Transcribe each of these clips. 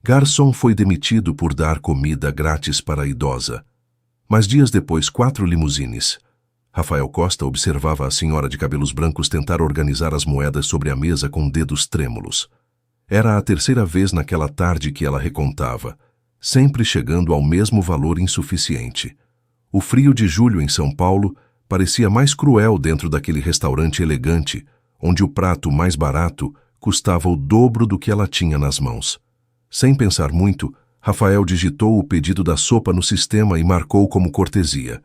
Garçom foi demitido por dar comida grátis para a idosa. Mas dias depois, 4 limusines. Rafael Costa observava a senhora de cabelos brancos tentar organizar as moedas sobre a mesa com dedos trêmulos. Era a terceira vez naquela tarde que ela recontava, sempre chegando ao mesmo valor insuficiente. O frio de julho em São Paulo parecia mais cruel dentro daquele restaurante elegante, onde o prato mais barato custava o dobro do que ela tinha nas mãos. Sem pensar muito, Rafael digitou o pedido da sopa no sistema e marcou como cortesia.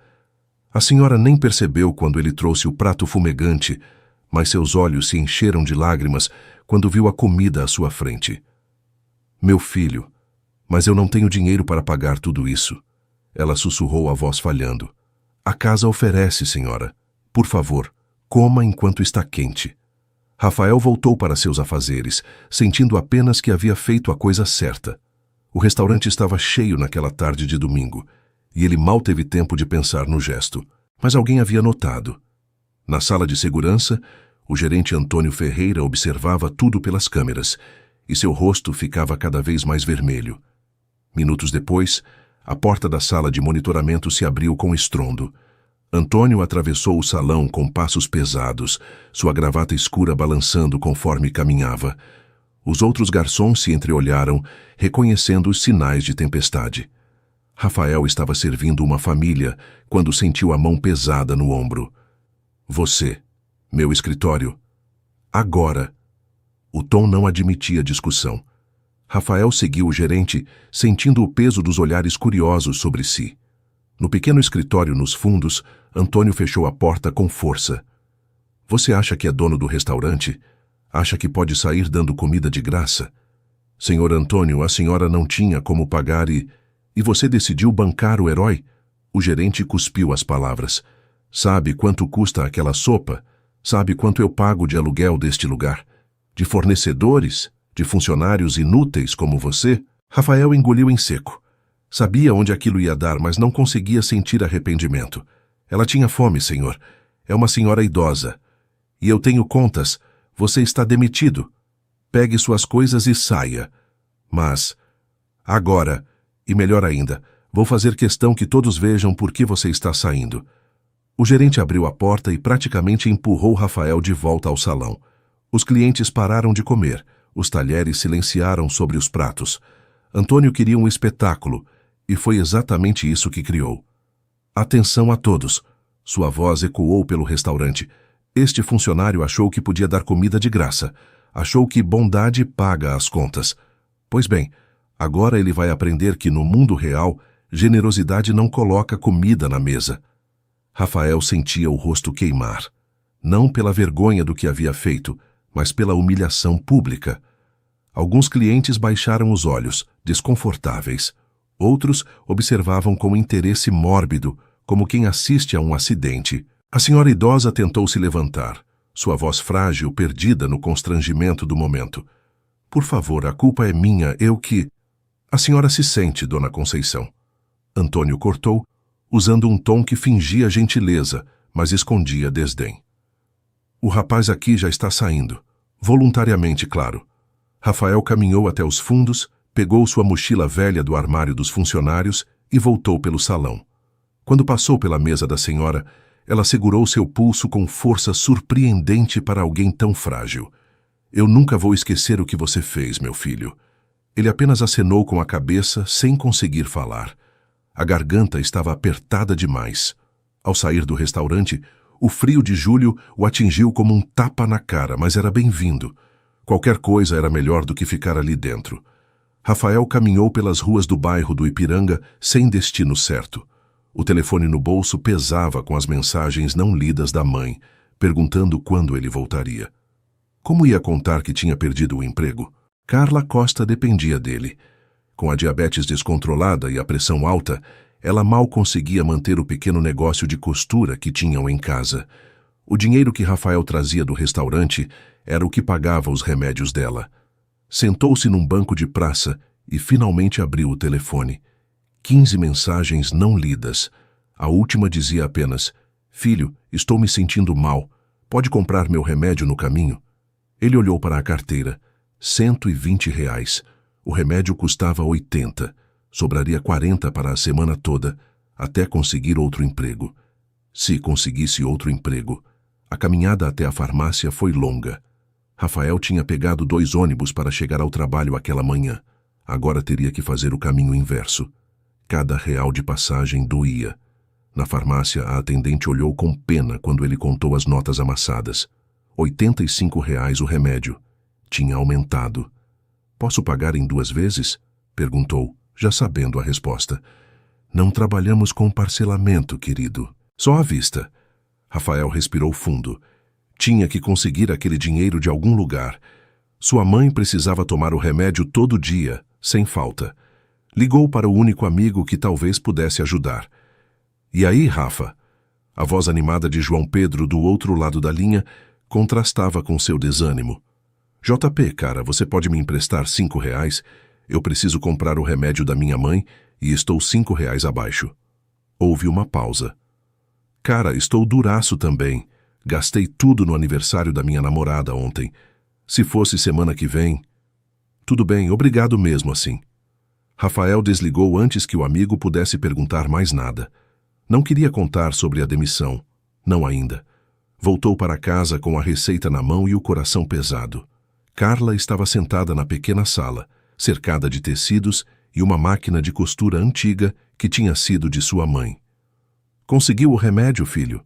A senhora nem percebeu quando ele trouxe o prato fumegante, mas seus olhos se encheram de lágrimas quando viu a comida à sua frente. Meu filho, mas eu não tenho dinheiro para pagar tudo isso. Ela sussurrou a voz falhando. A casa oferece, senhora. Por favor, coma enquanto está quente. Rafael voltou para seus afazeres, sentindo apenas que havia feito a coisa certa. O restaurante estava cheio naquela tarde de domingo, e ele mal teve tempo de pensar no gesto. Mas alguém havia notado. Na sala de segurança, o gerente Antônio Ferreira observava tudo pelas câmeras, e seu rosto ficava cada vez mais vermelho. Minutos depois, a porta da sala de monitoramento se abriu com estrondo. Antônio atravessou o salão com passos pesados, sua gravata escura balançando conforme caminhava. Os outros garçons se entreolharam, reconhecendo os sinais de tempestade. Rafael estava servindo uma família quando sentiu a mão pesada no ombro. Você, meu escritório. Agora. O tom não admitia discussão. Rafael seguiu o gerente, sentindo o peso dos olhares curiosos sobre si. No pequeno escritório nos fundos, Antônio fechou a porta com força. Você acha que é dono do restaurante? Acha que pode sair dando comida de graça? Senhor Antônio, a senhora não tinha como pagar e você decidiu bancar o herói? O gerente cuspiu as palavras. Sabe quanto custa aquela sopa? Sabe quanto eu pago de aluguel deste lugar? De fornecedores? De funcionários inúteis como você? Rafael engoliu em seco. Sabia onde aquilo ia dar, mas não conseguia sentir arrependimento. Ela tinha fome, senhor. É uma senhora idosa. E eu tenho contas. Você está demitido. Pegue suas coisas e saia. Mas, agora, e melhor ainda, vou fazer questão que todos vejam por que você está saindo. O gerente abriu a porta e praticamente empurrou Rafael de volta ao salão. Os clientes pararam de comer. Os talheres silenciaram sobre os pratos. Antônio queria um espetáculo, e foi exatamente isso que criou. Atenção a todos. Sua voz ecoou pelo restaurante. Este funcionário achou que podia dar comida de graça. Achou que bondade paga as contas. Pois bem, agora ele vai aprender que no mundo real, generosidade não coloca comida na mesa. Rafael sentia o rosto queimar. Não pela vergonha do que havia feito, mas pela humilhação pública. Alguns clientes baixaram os olhos, desconfortáveis. Outros observavam com interesse mórbido, como quem assiste a um acidente. A senhora idosa tentou se levantar, sua voz frágil perdida no constrangimento do momento. Por favor, a culpa é minha, eu que... A senhora se sente, dona Conceição. Antônio cortou, usando um tom que fingia gentileza, mas escondia desdém. O rapaz aqui já está saindo. Voluntariamente, claro. Rafael caminhou até os fundos, pegou sua mochila velha do armário dos funcionários e voltou pelo salão. Quando passou pela mesa da senhora, ela segurou seu pulso com força surpreendente para alguém tão frágil. Eu nunca vou esquecer o que você fez, meu filho. Ele apenas acenou com a cabeça, sem conseguir falar. A garganta estava apertada demais. Ao sair do restaurante, o frio de julho o atingiu como um tapa na cara, mas era bem-vindo. Qualquer coisa era melhor do que ficar ali dentro. Rafael caminhou pelas ruas do bairro do Ipiranga sem destino certo. O telefone no bolso pesava com as mensagens não lidas da mãe, perguntando quando ele voltaria. Como ia contar que tinha perdido o emprego? Carla Costa dependia dele. Com a diabetes descontrolada e a pressão alta, ela mal conseguia manter o pequeno negócio de costura que tinham em casa. O dinheiro que Rafael trazia do restaurante era o que pagava os remédios dela. Sentou-se num banco de praça e finalmente abriu o telefone. 15 mensagens não lidas. A última dizia apenas: Filho, estou me sentindo mal. Pode comprar meu remédio no caminho? Ele olhou para a carteira. R$ 120. O remédio custava 80, sobraria 40 para a semana toda, até conseguir outro emprego. Se conseguisse outro emprego, a caminhada até a farmácia foi longa. Rafael tinha pegado 2 ônibus para chegar ao trabalho aquela manhã. Agora teria que fazer o caminho inverso. Cada real de passagem doía. Na farmácia, a atendente olhou com pena quando ele contou as notas amassadas. R$ 85 o remédio. Tinha aumentado. Posso pagar em 2 vezes? Perguntou, já sabendo a resposta. Não trabalhamos com parcelamento, querido. Só à vista. Rafael respirou fundo. Tinha que conseguir aquele dinheiro de algum lugar. Sua mãe precisava tomar o remédio todo dia, sem falta. Ligou para o único amigo que talvez pudesse ajudar. E aí, Rafa? A voz animada de João Pedro do outro lado da linha contrastava com seu desânimo. JP, cara, você pode me emprestar R$ 5? Eu preciso comprar o remédio da minha mãe e estou R$ 5 abaixo. Houve uma pausa. Cara, estou duraço também. Gastei tudo no aniversário da minha namorada ontem. Se fosse semana que vem... Tudo bem, obrigado mesmo assim. Rafael desligou antes que o amigo pudesse perguntar mais nada. Não queria contar sobre a demissão. Não ainda. Voltou para casa com a receita na mão e o coração pesado. Carla estava sentada na pequena sala, cercada de tecidos e uma máquina de costura antiga que tinha sido de sua mãe. Conseguiu o remédio, filho?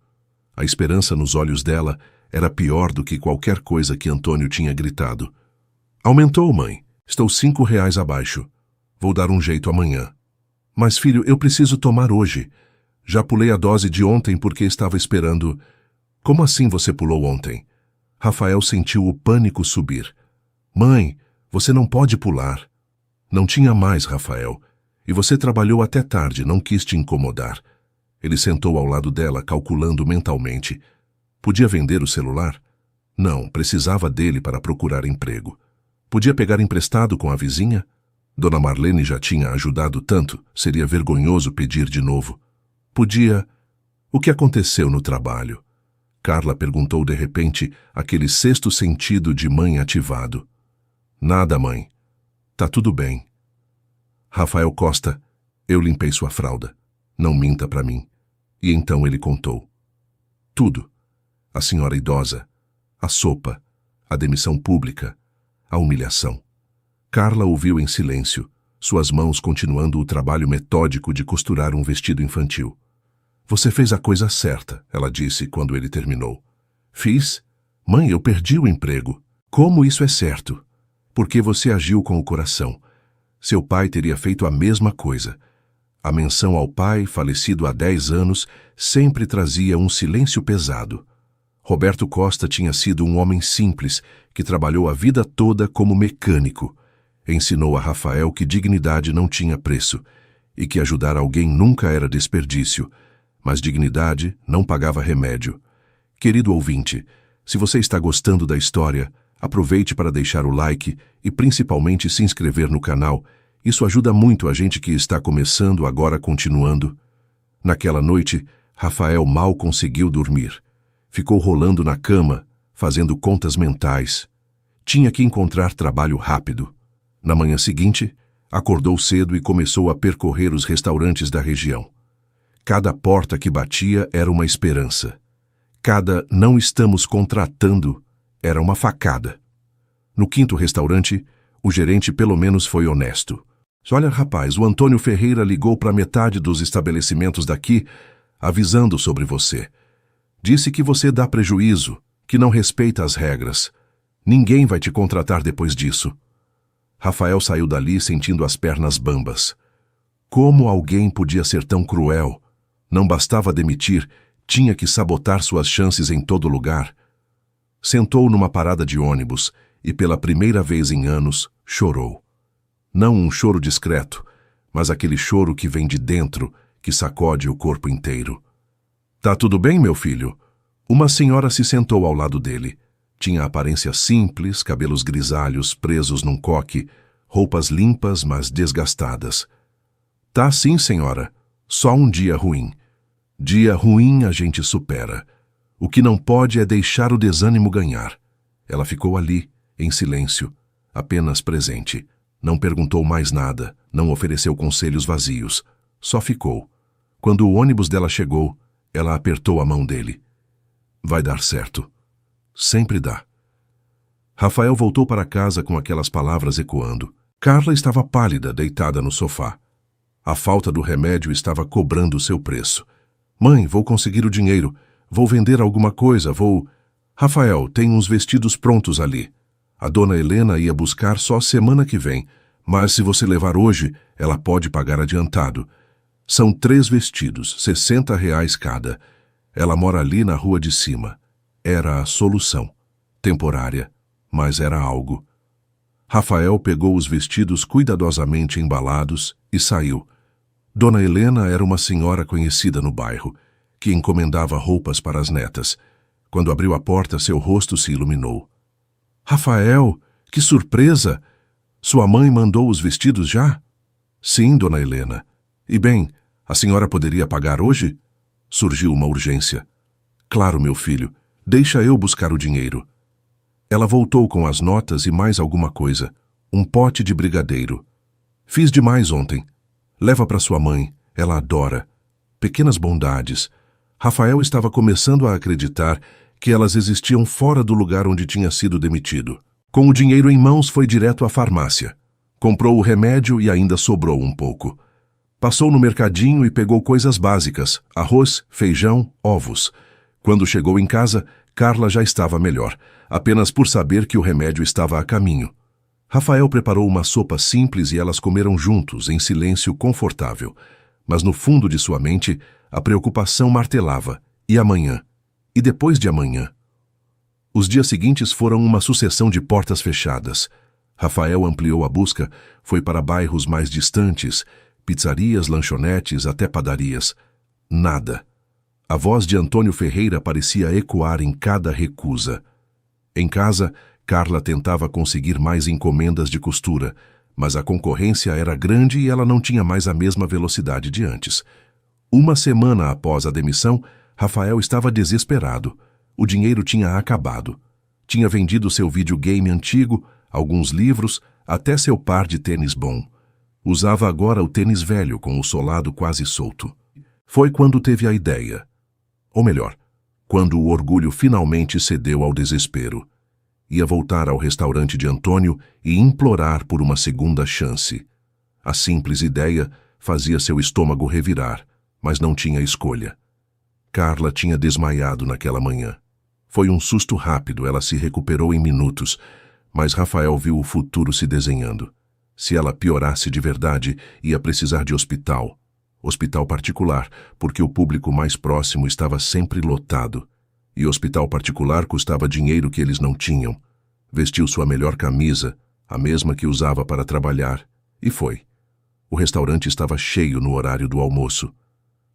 A esperança nos olhos dela era pior do que qualquer coisa que Antônio tinha gritado. Aumentou, mãe. Estou R$ 5 abaixo. Vou dar um jeito amanhã. Mas, filho, eu preciso tomar hoje. Já pulei a dose de ontem porque estava esperando... Como assim você pulou ontem? Rafael sentiu o pânico subir. Mãe, você não pode pular. Não tinha mais, Rafael. E você trabalhou até tarde, não quis te incomodar. Ele sentou ao lado dela, calculando mentalmente. Podia vender o celular? Não, precisava dele para procurar emprego. Podia pegar emprestado com a vizinha? Dona Marlene já tinha ajudado tanto, seria vergonhoso pedir de novo. Podia... O que aconteceu no trabalho? Carla perguntou de repente, aquele sexto sentido de mãe ativado. Nada, mãe. Tá tudo bem. Rafael Costa, eu limpei sua fralda. Não minta para mim. E então ele contou. Tudo. A senhora idosa, a sopa, a demissão pública, a humilhação. Carla ouviu em silêncio, suas mãos continuando o trabalho metódico de costurar um vestido infantil. Você fez a coisa certa, ela disse quando ele terminou. Fiz? Mãe, eu perdi o emprego. Como isso é certo? Porque você agiu com o coração. Seu pai teria feito a mesma coisa. A menção ao pai, falecido há 10 anos, sempre trazia um silêncio pesado. Roberto Costa tinha sido um homem simples, que trabalhou a vida toda como mecânico. Ensinou a Rafael que dignidade não tinha preço, e que ajudar alguém nunca era desperdício, mas dignidade não pagava remédio. Querido ouvinte, se você está gostando da história, aproveite para deixar o like e principalmente se inscrever no canal. Isso ajuda muito a gente que está começando, agora continuando. Naquela noite, Rafael mal conseguiu dormir. Ficou rolando na cama, fazendo contas mentais. Tinha que encontrar trabalho rápido. Na manhã seguinte, acordou cedo e começou a percorrer os restaurantes da região. Cada porta que batia era uma esperança. Cada "não estamos contratando" era uma facada. No 5º restaurante, o gerente pelo menos foi honesto. Olha, rapaz, o Antônio Ferreira ligou para metade dos estabelecimentos daqui, avisando sobre você. Disse que você dá prejuízo, que não respeita as regras. Ninguém vai te contratar depois disso. Rafael saiu dali sentindo as pernas bambas. Como alguém podia ser tão cruel? Não bastava demitir, tinha que sabotar suas chances em todo lugar. Sentou numa parada de ônibus e, pela primeira vez em anos, chorou. Não um choro discreto, mas aquele choro que vem de dentro, que sacode o corpo inteiro. Tá tudo bem, meu filho? Uma senhora se sentou ao lado dele. Tinha aparência simples, cabelos grisalhos presos num coque, roupas limpas, mas desgastadas. Tá sim, senhora. Só um dia ruim. Dia ruim a gente supera. O que não pode é deixar o desânimo ganhar. Ela ficou ali, em silêncio, apenas presente. Não perguntou mais nada, não ofereceu conselhos vazios. Só ficou. Quando o ônibus dela chegou, ela apertou a mão dele. Vai dar certo. Sempre dá. Rafael voltou para casa com aquelas palavras ecoando. Carla estava pálida, deitada no sofá. A falta do remédio estava cobrando seu preço. Mãe, vou conseguir o dinheiro. Vou vender alguma coisa, vou... Rafael, tem uns vestidos prontos ali. A dona Helena ia buscar só semana que vem, mas se você levar hoje, ela pode pagar adiantado. São 3 vestidos, R$ 60 cada. Ela mora ali na rua de cima. Era a solução. Temporária, mas era algo. Rafael pegou os vestidos cuidadosamente embalados e saiu. Dona Helena era uma senhora conhecida no bairro, que encomendava roupas para as netas. Quando abriu a porta, seu rosto se iluminou. Rafael, que surpresa! Sua mãe mandou os vestidos já? Sim, dona Helena. E bem, a senhora poderia pagar hoje? Surgiu uma urgência. Claro, meu filho. Deixa eu buscar o dinheiro. Ela voltou com as notas e mais alguma coisa. Um pote de brigadeiro. Fiz demais ontem. Leva para sua mãe. Ela adora. Pequenas bondades. Rafael estava começando a acreditar que elas existiam fora do lugar onde tinha sido demitido. Com o dinheiro em mãos, foi direto à farmácia. Comprou o remédio e ainda sobrou um pouco. Passou no mercadinho e pegou coisas básicas, arroz, feijão, ovos. Quando chegou em casa, Carla já estava melhor, apenas por saber que o remédio estava a caminho. Rafael preparou uma sopa simples e elas comeram juntos, em silêncio confortável. Mas no fundo de sua mente, a preocupação martelava. E amanhã? E depois de amanhã? Os dias seguintes foram uma sucessão de portas fechadas. Rafael ampliou a busca, foi para bairros mais distantes, pizzarias, lanchonetes, até padarias. Nada. A voz de Antônio Ferreira parecia ecoar em cada recusa. Em casa, Carla tentava conseguir mais encomendas de costura, mas a concorrência era grande e ela não tinha mais a mesma velocidade de antes. Uma semana após a demissão, Rafael estava desesperado. O dinheiro tinha acabado. Tinha vendido seu videogame antigo, alguns livros, até seu par de tênis bom. Usava agora o tênis velho com o solado quase solto. Foi quando teve a ideia. Ou melhor, quando o orgulho finalmente cedeu ao desespero. Ia voltar ao restaurante de Antônio e implorar por uma segunda chance. A simples ideia fazia seu estômago revirar, mas não tinha escolha. Carla tinha desmaiado naquela manhã. Foi um susto rápido, ela se recuperou em minutos, mas Rafael viu o futuro se desenhando. Se ela piorasse de verdade, ia precisar de hospital. Hospital particular, porque o público mais próximo estava sempre lotado. E hospital particular custava dinheiro que eles não tinham. Vestiu sua melhor camisa, a mesma que usava para trabalhar, e foi. O restaurante estava cheio no horário do almoço.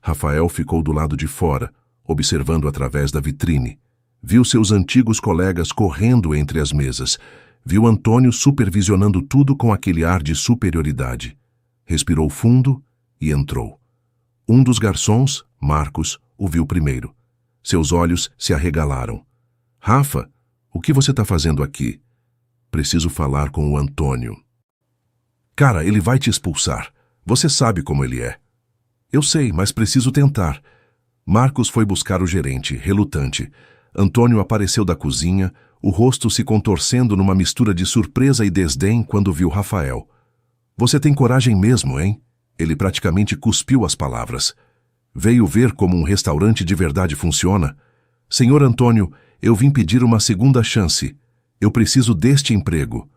Rafael ficou do lado de fora, observando através da vitrine. Viu seus antigos colegas correndo entre as mesas. Viu Antônio supervisionando tudo com aquele ar de superioridade. Respirou fundo e entrou. Um dos garçons, Marcos, o viu primeiro. Seus olhos se arregalaram. Rafa, o que você está fazendo aqui? Preciso falar com o Antônio. Cara, ele vai te expulsar. Você sabe como ele é. Eu sei, mas preciso tentar. Marcos foi buscar o gerente, relutante. Antônio apareceu da cozinha, o rosto se contorcendo numa mistura de surpresa e desdém quando viu Rafael. Você tem coragem mesmo, hein? Ele praticamente cuspiu as palavras. Veio ver como um restaurante de verdade funciona? Senhor Antônio, eu vim pedir uma segunda chance. Eu preciso deste emprego.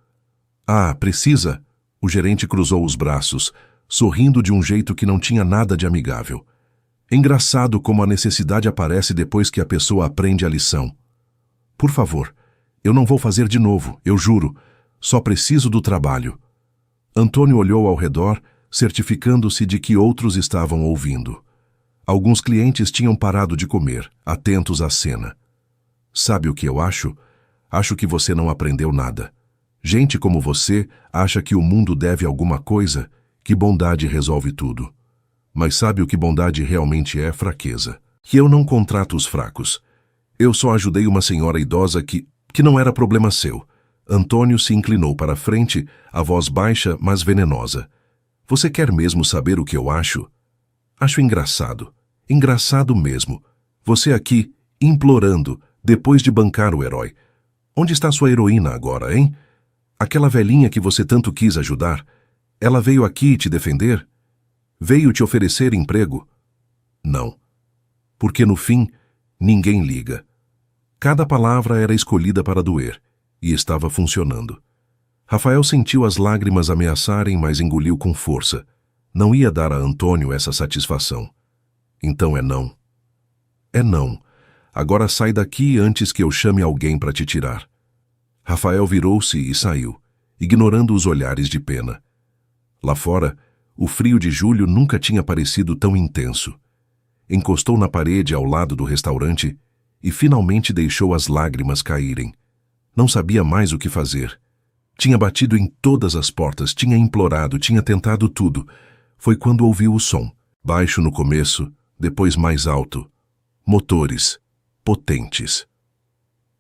Ah, precisa? O gerente cruzou os braços, sorrindo de um jeito que não tinha nada de amigável. Engraçado como a necessidade aparece depois que a pessoa aprende a lição. Por favor, eu não vou fazer de novo, eu juro. Só preciso do trabalho. Antônio olhou ao redor, certificando-se de que outros estavam ouvindo. Alguns clientes tinham parado de comer, atentos à cena. Sabe o que eu acho? Acho que você não aprendeu nada. Gente como você acha que o mundo deve alguma coisa, que bondade resolve tudo. Mas sabe o que bondade realmente é? Fraqueza. Que eu não contrato os fracos. Eu só ajudei uma senhora idosa que não era problema seu. Antônio se inclinou para a frente, a voz baixa, mas venenosa. Você quer mesmo saber o que eu acho? Acho engraçado. Engraçado mesmo. Você aqui, implorando, depois de bancar o herói. Onde está sua heroína agora, hein? Aquela velhinha que você tanto quis ajudar. Ela veio aqui te defender? Veio te oferecer emprego? Não. Porque no fim, ninguém liga. Cada palavra era escolhida para doer, e estava funcionando. Rafael sentiu as lágrimas ameaçarem, mas engoliu com força. Não ia dar a Antônio essa satisfação. Então é não. É não. Agora sai daqui antes que eu chame alguém para te tirar. Rafael virou-se e saiu, ignorando os olhares de pena. Lá fora, o frio de julho nunca tinha parecido tão intenso. Encostou na parede ao lado do restaurante e finalmente deixou as lágrimas caírem. Não sabia mais o que fazer. Tinha batido em todas as portas, tinha implorado, tinha tentado tudo. Foi quando ouviu o som, baixo no começo, depois mais alto. Motores, potentes.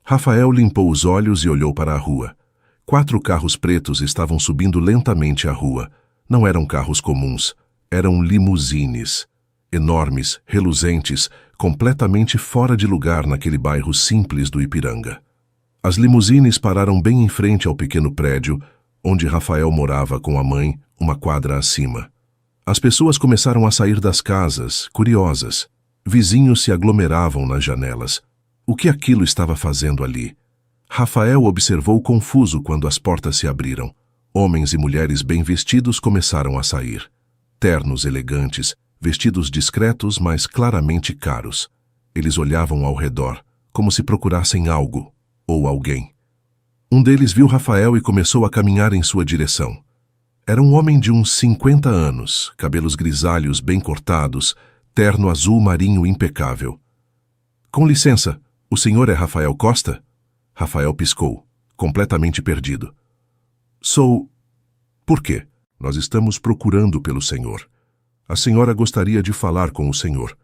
Rafael limpou os olhos e olhou para a rua. 4 carros pretos estavam subindo lentamente a rua. Não eram carros comuns, eram limusines. Enormes, reluzentes, completamente fora de lugar naquele bairro simples do Ipiranga. As limusines pararam bem em frente ao pequeno prédio, onde Rafael morava com a mãe, uma quadra acima. As pessoas começaram a sair das casas, curiosas. Vizinhos se aglomeravam nas janelas. O que aquilo estava fazendo ali? Rafael observou confuso quando as portas se abriram. Homens e mulheres bem vestidos começaram a sair. Ternos elegantes, vestidos discretos, mas claramente caros. Eles olhavam ao redor, como se procurassem algo ou alguém. Um deles viu Rafael e começou a caminhar em sua direção. Era um homem de uns 50 anos, cabelos grisalhos bem cortados, terno azul marinho impecável. Com licença, o senhor é Rafael Costa? Rafael piscou, completamente perdido. Sou... Por quê? Nós estamos procurando pelo senhor. A senhora gostaria de falar com o senhor.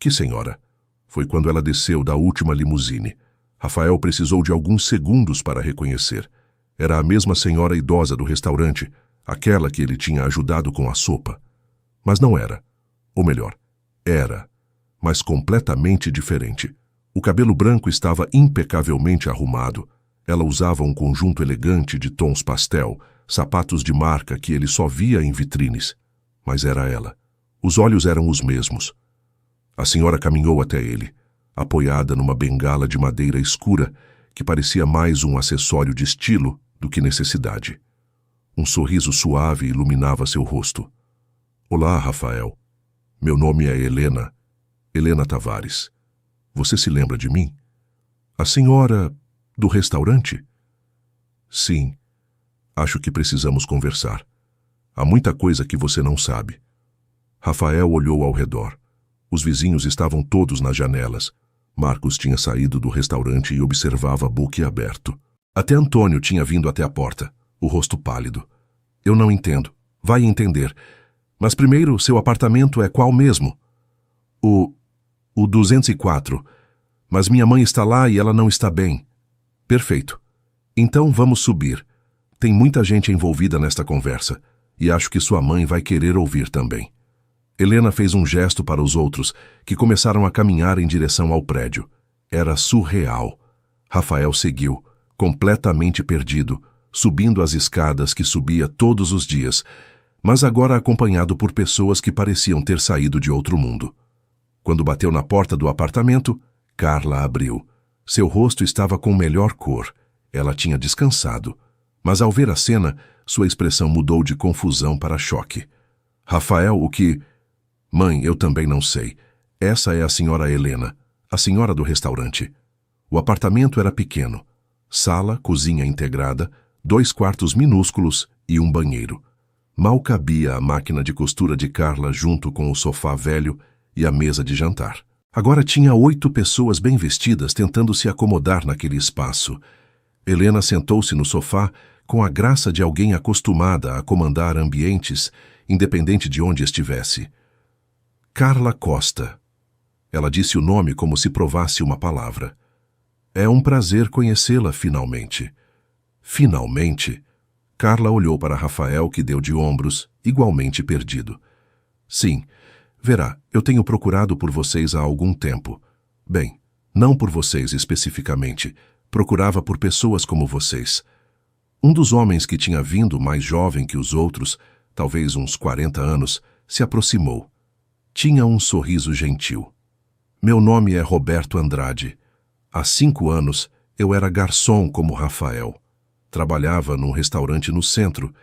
Que senhora? Foi quando ela desceu da última limusine. Rafael precisou de alguns segundos para reconhecer. Era a mesma senhora idosa do restaurante, aquela que ele tinha ajudado com a sopa. Mas não era. Ou melhor, era, mas completamente diferente. O cabelo branco estava impecavelmente arrumado. Ela usava um conjunto elegante de tons pastel, sapatos de marca que ele só via em vitrines. Mas era ela. Os olhos eram os mesmos. A senhora caminhou até ele, apoiada numa bengala de madeira escura que parecia mais um acessório de estilo do que necessidade. Um sorriso suave iluminava seu rosto. Olá, Rafael. Meu nome é Helena. Helena Tavares. Você se lembra de mim? A senhora do restaurante? Sim. Acho que precisamos conversar. Há muita coisa que você não sabe. Rafael olhou ao redor. Os vizinhos estavam todos nas janelas. Marcos tinha saído do restaurante e observava boquiaberto. Até Antônio tinha vindo até a porta, o rosto pálido. Eu não entendo. Vai entender. Mas primeiro, seu apartamento é qual mesmo? O 204. Mas minha mãe está lá e ela não está bem. Perfeito. Então vamos subir. Tem muita gente envolvida nesta conversa, e acho que sua mãe vai querer ouvir também. Helena fez um gesto para os outros, que começaram a caminhar em direção ao prédio. Era surreal. Rafael seguiu, completamente perdido, subindo as escadas que subia todos os dias, mas agora acompanhado por pessoas que pareciam ter saído de outro mundo. Quando bateu na porta do apartamento, Carla abriu. Seu rosto estava com melhor cor. Ela tinha descansado. Mas ao ver a cena, sua expressão mudou de confusão para choque. Rafael, o que... Mãe, eu também não sei. Essa é a senhora Helena, a senhora do restaurante. O apartamento era pequeno. Sala, cozinha integrada, 2 quartos minúsculos e um banheiro. Mal cabia a máquina de costura de Carla junto com o sofá velho e a mesa de jantar. Agora tinha 8 pessoas bem vestidas tentando se acomodar naquele espaço. Helena sentou-se no sofá com a graça de alguém acostumada a comandar ambientes, independente de onde estivesse. Carla Costa. Ela disse o nome como se provasse uma palavra. É um prazer conhecê-la finalmente. Finalmente, Carla olhou para Rafael, que deu de ombros, igualmente perdido. Sim, verá, eu tenho procurado por vocês há algum tempo. Bem, não por vocês especificamente, procurava por pessoas como vocês. Um dos homens que tinha vindo, mais jovem que os outros, talvez uns 40 anos, se aproximou. Tinha um sorriso gentil. Meu nome é Roberto Andrade. Há 5 anos, eu era garçom como Rafael. Trabalhava num restaurante no centro,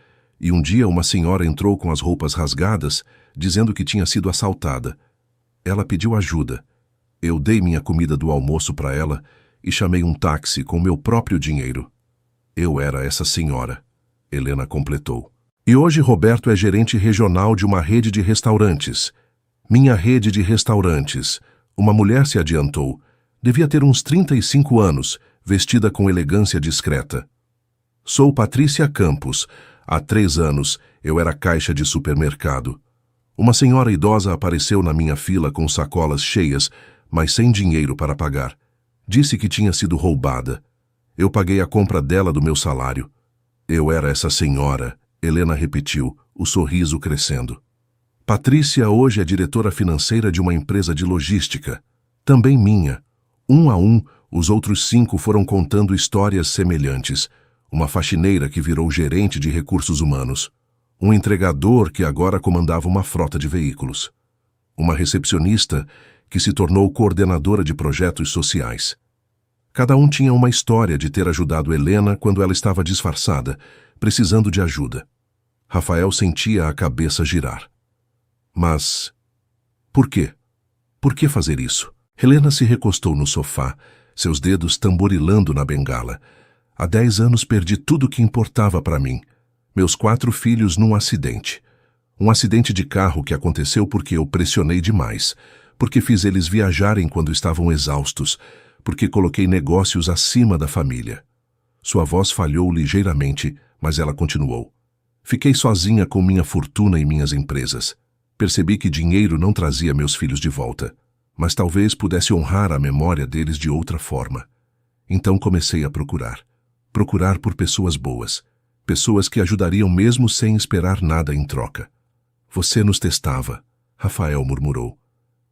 e um dia uma senhora entrou com as roupas rasgadas, dizendo que tinha sido assaltada. Ela pediu ajuda. Eu dei minha comida do almoço para ela e chamei um táxi com meu próprio dinheiro. Eu era essa senhora, Helena completou. E hoje Roberto é gerente regional de uma rede de restaurantes. Minha rede de restaurantes. Uma mulher se adiantou. Devia ter uns 35 anos, vestida com elegância discreta. Sou Patrícia Campos. Há 3 anos, eu era caixa de supermercado. Uma senhora idosa apareceu na minha fila com sacolas cheias, mas sem dinheiro para pagar. Disse que tinha sido roubada. Eu paguei a compra dela do meu salário. Eu era essa senhora, Helena repetiu, o sorriso crescendo. Patrícia hoje é diretora financeira de uma empresa de logística. Também minha. Um a um, os outros 5 foram contando histórias semelhantes. Uma faxineira que virou gerente de recursos humanos. Um entregador que agora comandava uma frota de veículos. Uma recepcionista que se tornou coordenadora de projetos sociais. Cada um tinha uma história de ter ajudado Helena quando ela estava disfarçada, precisando de ajuda. Rafael sentia a cabeça girar. Mas por quê? Por que fazer isso? Helena se recostou no sofá, seus dedos tamborilando na bengala. Há 10 anos perdi tudo o que importava para mim. Meus 4 filhos num acidente. Um acidente de carro que aconteceu porque eu pressionei demais, porque fiz eles viajarem quando estavam exaustos, porque coloquei negócios acima da família. Sua voz falhou ligeiramente, mas ela continuou. Fiquei sozinha com minha fortuna e minhas empresas. Percebi que dinheiro não trazia meus filhos de volta, mas talvez pudesse honrar a memória deles de outra forma. Então comecei a procurar. Procurar por pessoas boas. Pessoas que ajudariam mesmo sem esperar nada em troca. Você nos testava, Rafael murmurou.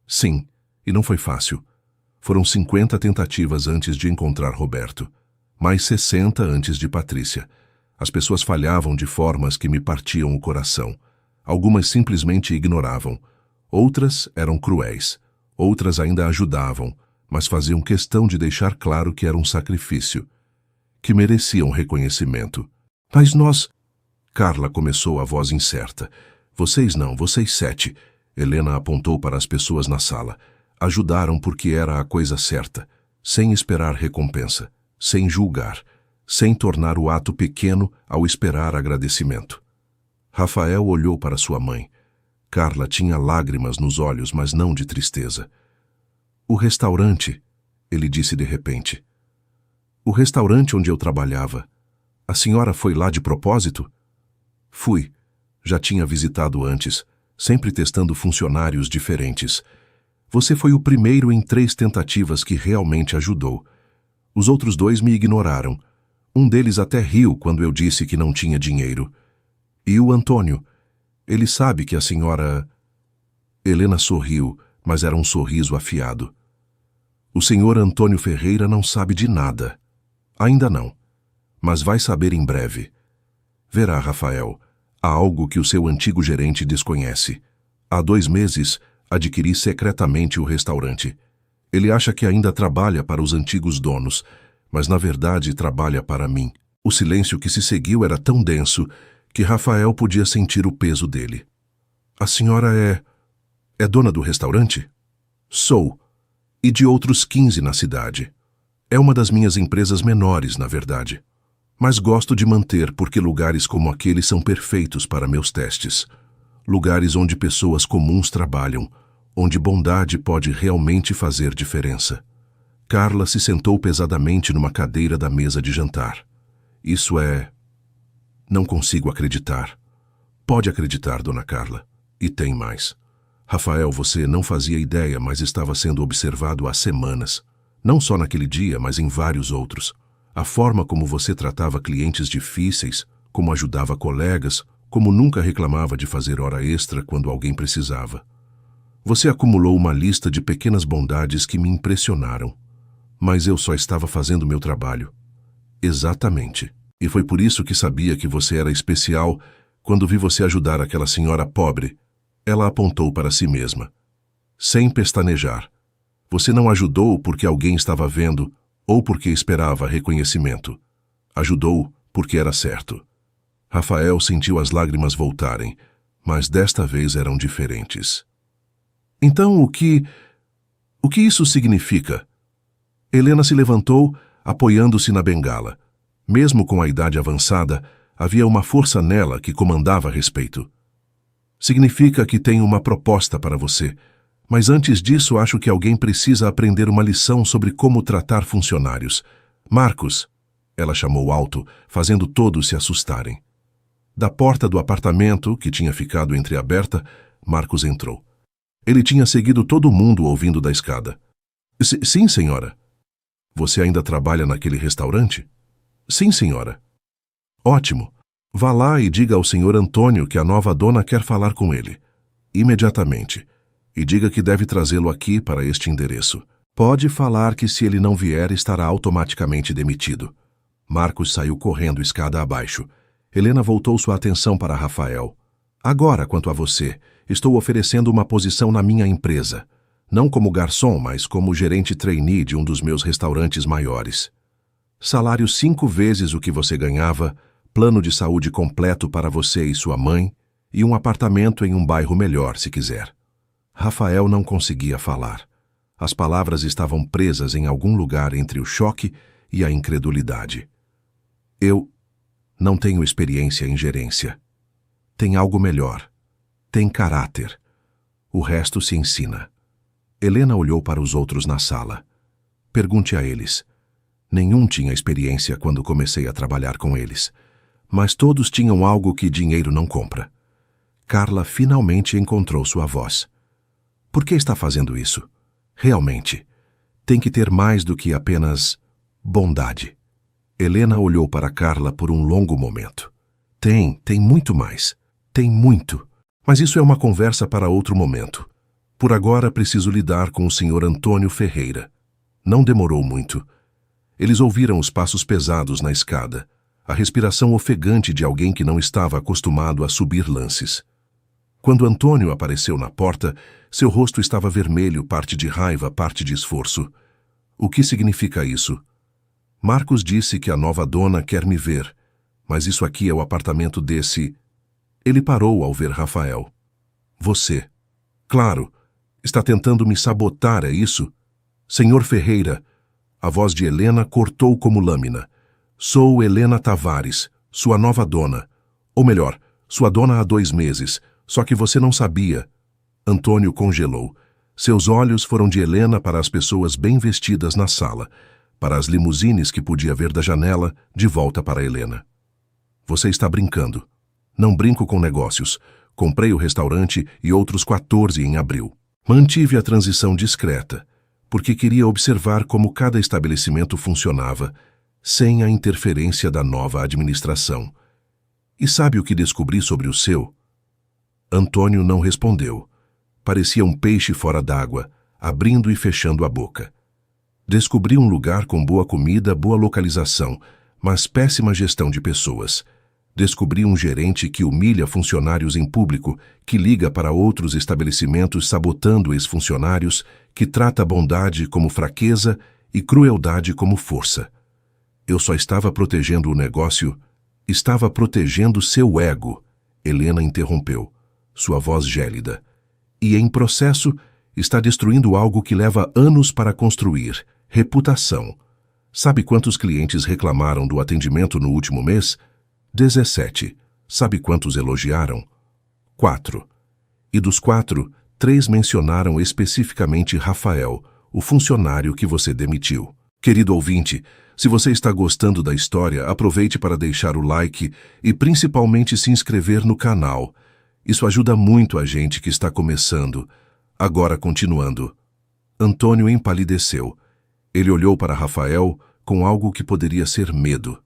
Sim, e não foi fácil. Foram 50 tentativas antes de encontrar Roberto. Mais 60 antes de Patrícia. As pessoas falhavam de formas que me partiam o coração. Algumas simplesmente ignoravam. Outras eram cruéis. Outras ainda ajudavam, mas faziam questão de deixar claro que era um sacrifício. Que mereciam reconhecimento. Mas nós... Carla começou a voz incerta. Vocês não, vocês 7. Helena apontou para as pessoas na sala. Ajudaram porque era a coisa certa, sem esperar recompensa, sem julgar, sem tornar o ato pequeno ao esperar agradecimento. Rafael olhou para sua mãe. Carla tinha lágrimas nos olhos, mas não de tristeza. O restaurante, ele disse de repente. O restaurante onde eu trabalhava. A senhora foi lá de propósito? Fui. Já tinha visitado antes, sempre testando funcionários diferentes. Você foi o primeiro em 3 tentativas que realmente ajudou. Os outros 2 me ignoraram. Um deles até riu quando eu disse que não tinha dinheiro. E o Antônio? Ele sabe que a senhora... Helena sorriu, mas era um sorriso afiado. O senhor Antônio Ferreira não sabe de nada. Ainda não. Mas vai saber em breve. Verá, Rafael, há algo que o seu antigo gerente desconhece. Há 2 meses, adquiri secretamente o restaurante. Ele acha que ainda trabalha para os antigos donos, mas na verdade trabalha para mim. O silêncio que se seguiu era tão denso que Rafael podia sentir o peso dele. A senhora é dona do restaurante? Sou. E de outros 15 na cidade. É uma das minhas empresas menores, na verdade. Mas gosto de manter porque lugares como aquele são perfeitos para meus testes. Lugares onde pessoas comuns trabalham, onde bondade pode realmente fazer diferença. Carla se sentou pesadamente numa cadeira da mesa de jantar. Isso é... Não consigo acreditar. Pode acreditar, dona Carla. E tem mais. Rafael, você não fazia ideia, mas estava sendo observado há semanas. Não só naquele dia, mas em vários outros. A forma como você tratava clientes difíceis, como ajudava colegas, como nunca reclamava de fazer hora extra quando alguém precisava. Você acumulou uma lista de pequenas bondades que me impressionaram. Mas eu só estava fazendo meu trabalho. Exatamente. E foi por isso que sabia que você era especial quando vi você ajudar aquela senhora pobre. Ela apontou para si mesma. Sem pestanejar. Você não ajudou porque alguém estava vendo ou porque esperava reconhecimento. Ajudou porque era certo. Rafael sentiu as lágrimas voltarem, mas desta vez eram diferentes. Então o que isso significa? Helena se levantou, apoiando-se na bengala. Mesmo com a idade avançada, havia uma força nela que comandava respeito. Significa que tenho uma proposta para você, mas antes disso acho que alguém precisa aprender uma lição sobre como tratar funcionários. Marcos, ela chamou alto, fazendo todos se assustarem. Da porta do apartamento, que tinha ficado entreaberta, Marcos entrou. Ele tinha seguido todo mundo ouvindo da escada. Sim, senhora. Você ainda trabalha naquele restaurante? Sim, senhora. Ótimo. Vá lá e diga ao senhor Antônio que a nova dona quer falar com ele. Imediatamente. E diga que deve trazê-lo aqui para este endereço. Pode falar que se ele não vier, estará automaticamente demitido. Marcos saiu correndo escada abaixo. Helena voltou sua atenção para Rafael. Agora, quanto a você, estou oferecendo uma posição na minha empresa. Não como garçom, mas como gerente trainee de um dos meus restaurantes maiores. Salário 5 vezes o que você ganhava, plano de saúde completo para você e sua mãe, e um apartamento em um bairro melhor, se quiser. Rafael não conseguia falar. As palavras estavam presas em algum lugar entre o choque e a incredulidade. Eu não tenho experiência em gerência. Tem algo melhor. Tem caráter. O resto se ensina. Helena olhou para os outros na sala. Pergunte a eles. Nenhum tinha experiência quando comecei a trabalhar com eles. Mas todos tinham algo que dinheiro não compra. Carla finalmente encontrou sua voz. Por que está fazendo isso? Realmente. Tem que ter mais do que apenas bondade. Helena olhou para Carla por um longo momento. Tem muito mais. Tem muito. Mas isso é uma conversa para outro momento. Por agora preciso lidar com o senhor Antônio Ferreira. Não demorou muito. Eles ouviram os passos pesados na escada, a respiração ofegante de alguém que não estava acostumado a subir lances. Quando Antônio apareceu na porta, seu rosto estava vermelho, parte de raiva, parte de esforço. O que significa isso? Marcos disse que a nova dona quer me ver, mas isso aqui é o apartamento desse... Ele parou ao ver Rafael. Você. Claro. Está tentando me sabotar, é isso? Senhor Ferreira. A voz de Helena cortou como lâmina. Sou Helena Tavares, sua nova dona. Ou melhor, sua dona há 2 meses, só que você não sabia. Antônio congelou. Seus olhos foram de Helena para as pessoas bem vestidas na sala, para as limusines que podia ver da janela, de volta para Helena. Você está brincando. Não brinco com negócios. Comprei o restaurante e outros 14 em abril. Mantive a transição discreta, porque queria observar como cada estabelecimento funcionava, sem a interferência da nova administração. E sabe o que descobri sobre o seu? Antônio não respondeu. Parecia um peixe fora d'água, abrindo e fechando a boca. Descobri um lugar com boa comida, boa localização, mas péssima gestão de pessoas. Descobri um gerente que humilha funcionários em público, que liga para outros estabelecimentos sabotando ex-funcionários, que trata a bondade como fraqueza e crueldade como força. Eu só estava protegendo o negócio, estava protegendo seu ego, Helena interrompeu, sua voz gélida. E em processo, está destruindo algo que leva anos para construir, reputação. Sabe quantos clientes reclamaram do atendimento no último mês? 17. Sabe quantos elogiaram? 4. E dos 4, 3 mencionaram especificamente Rafael, o funcionário que você demitiu. Querido ouvinte, se você está gostando da história, aproveite para deixar o like e principalmente se inscrever no canal. Isso ajuda muito a gente que está começando. Agora continuando. Antônio empalideceu. Ele olhou para Rafael, com algo que poderia ser medo.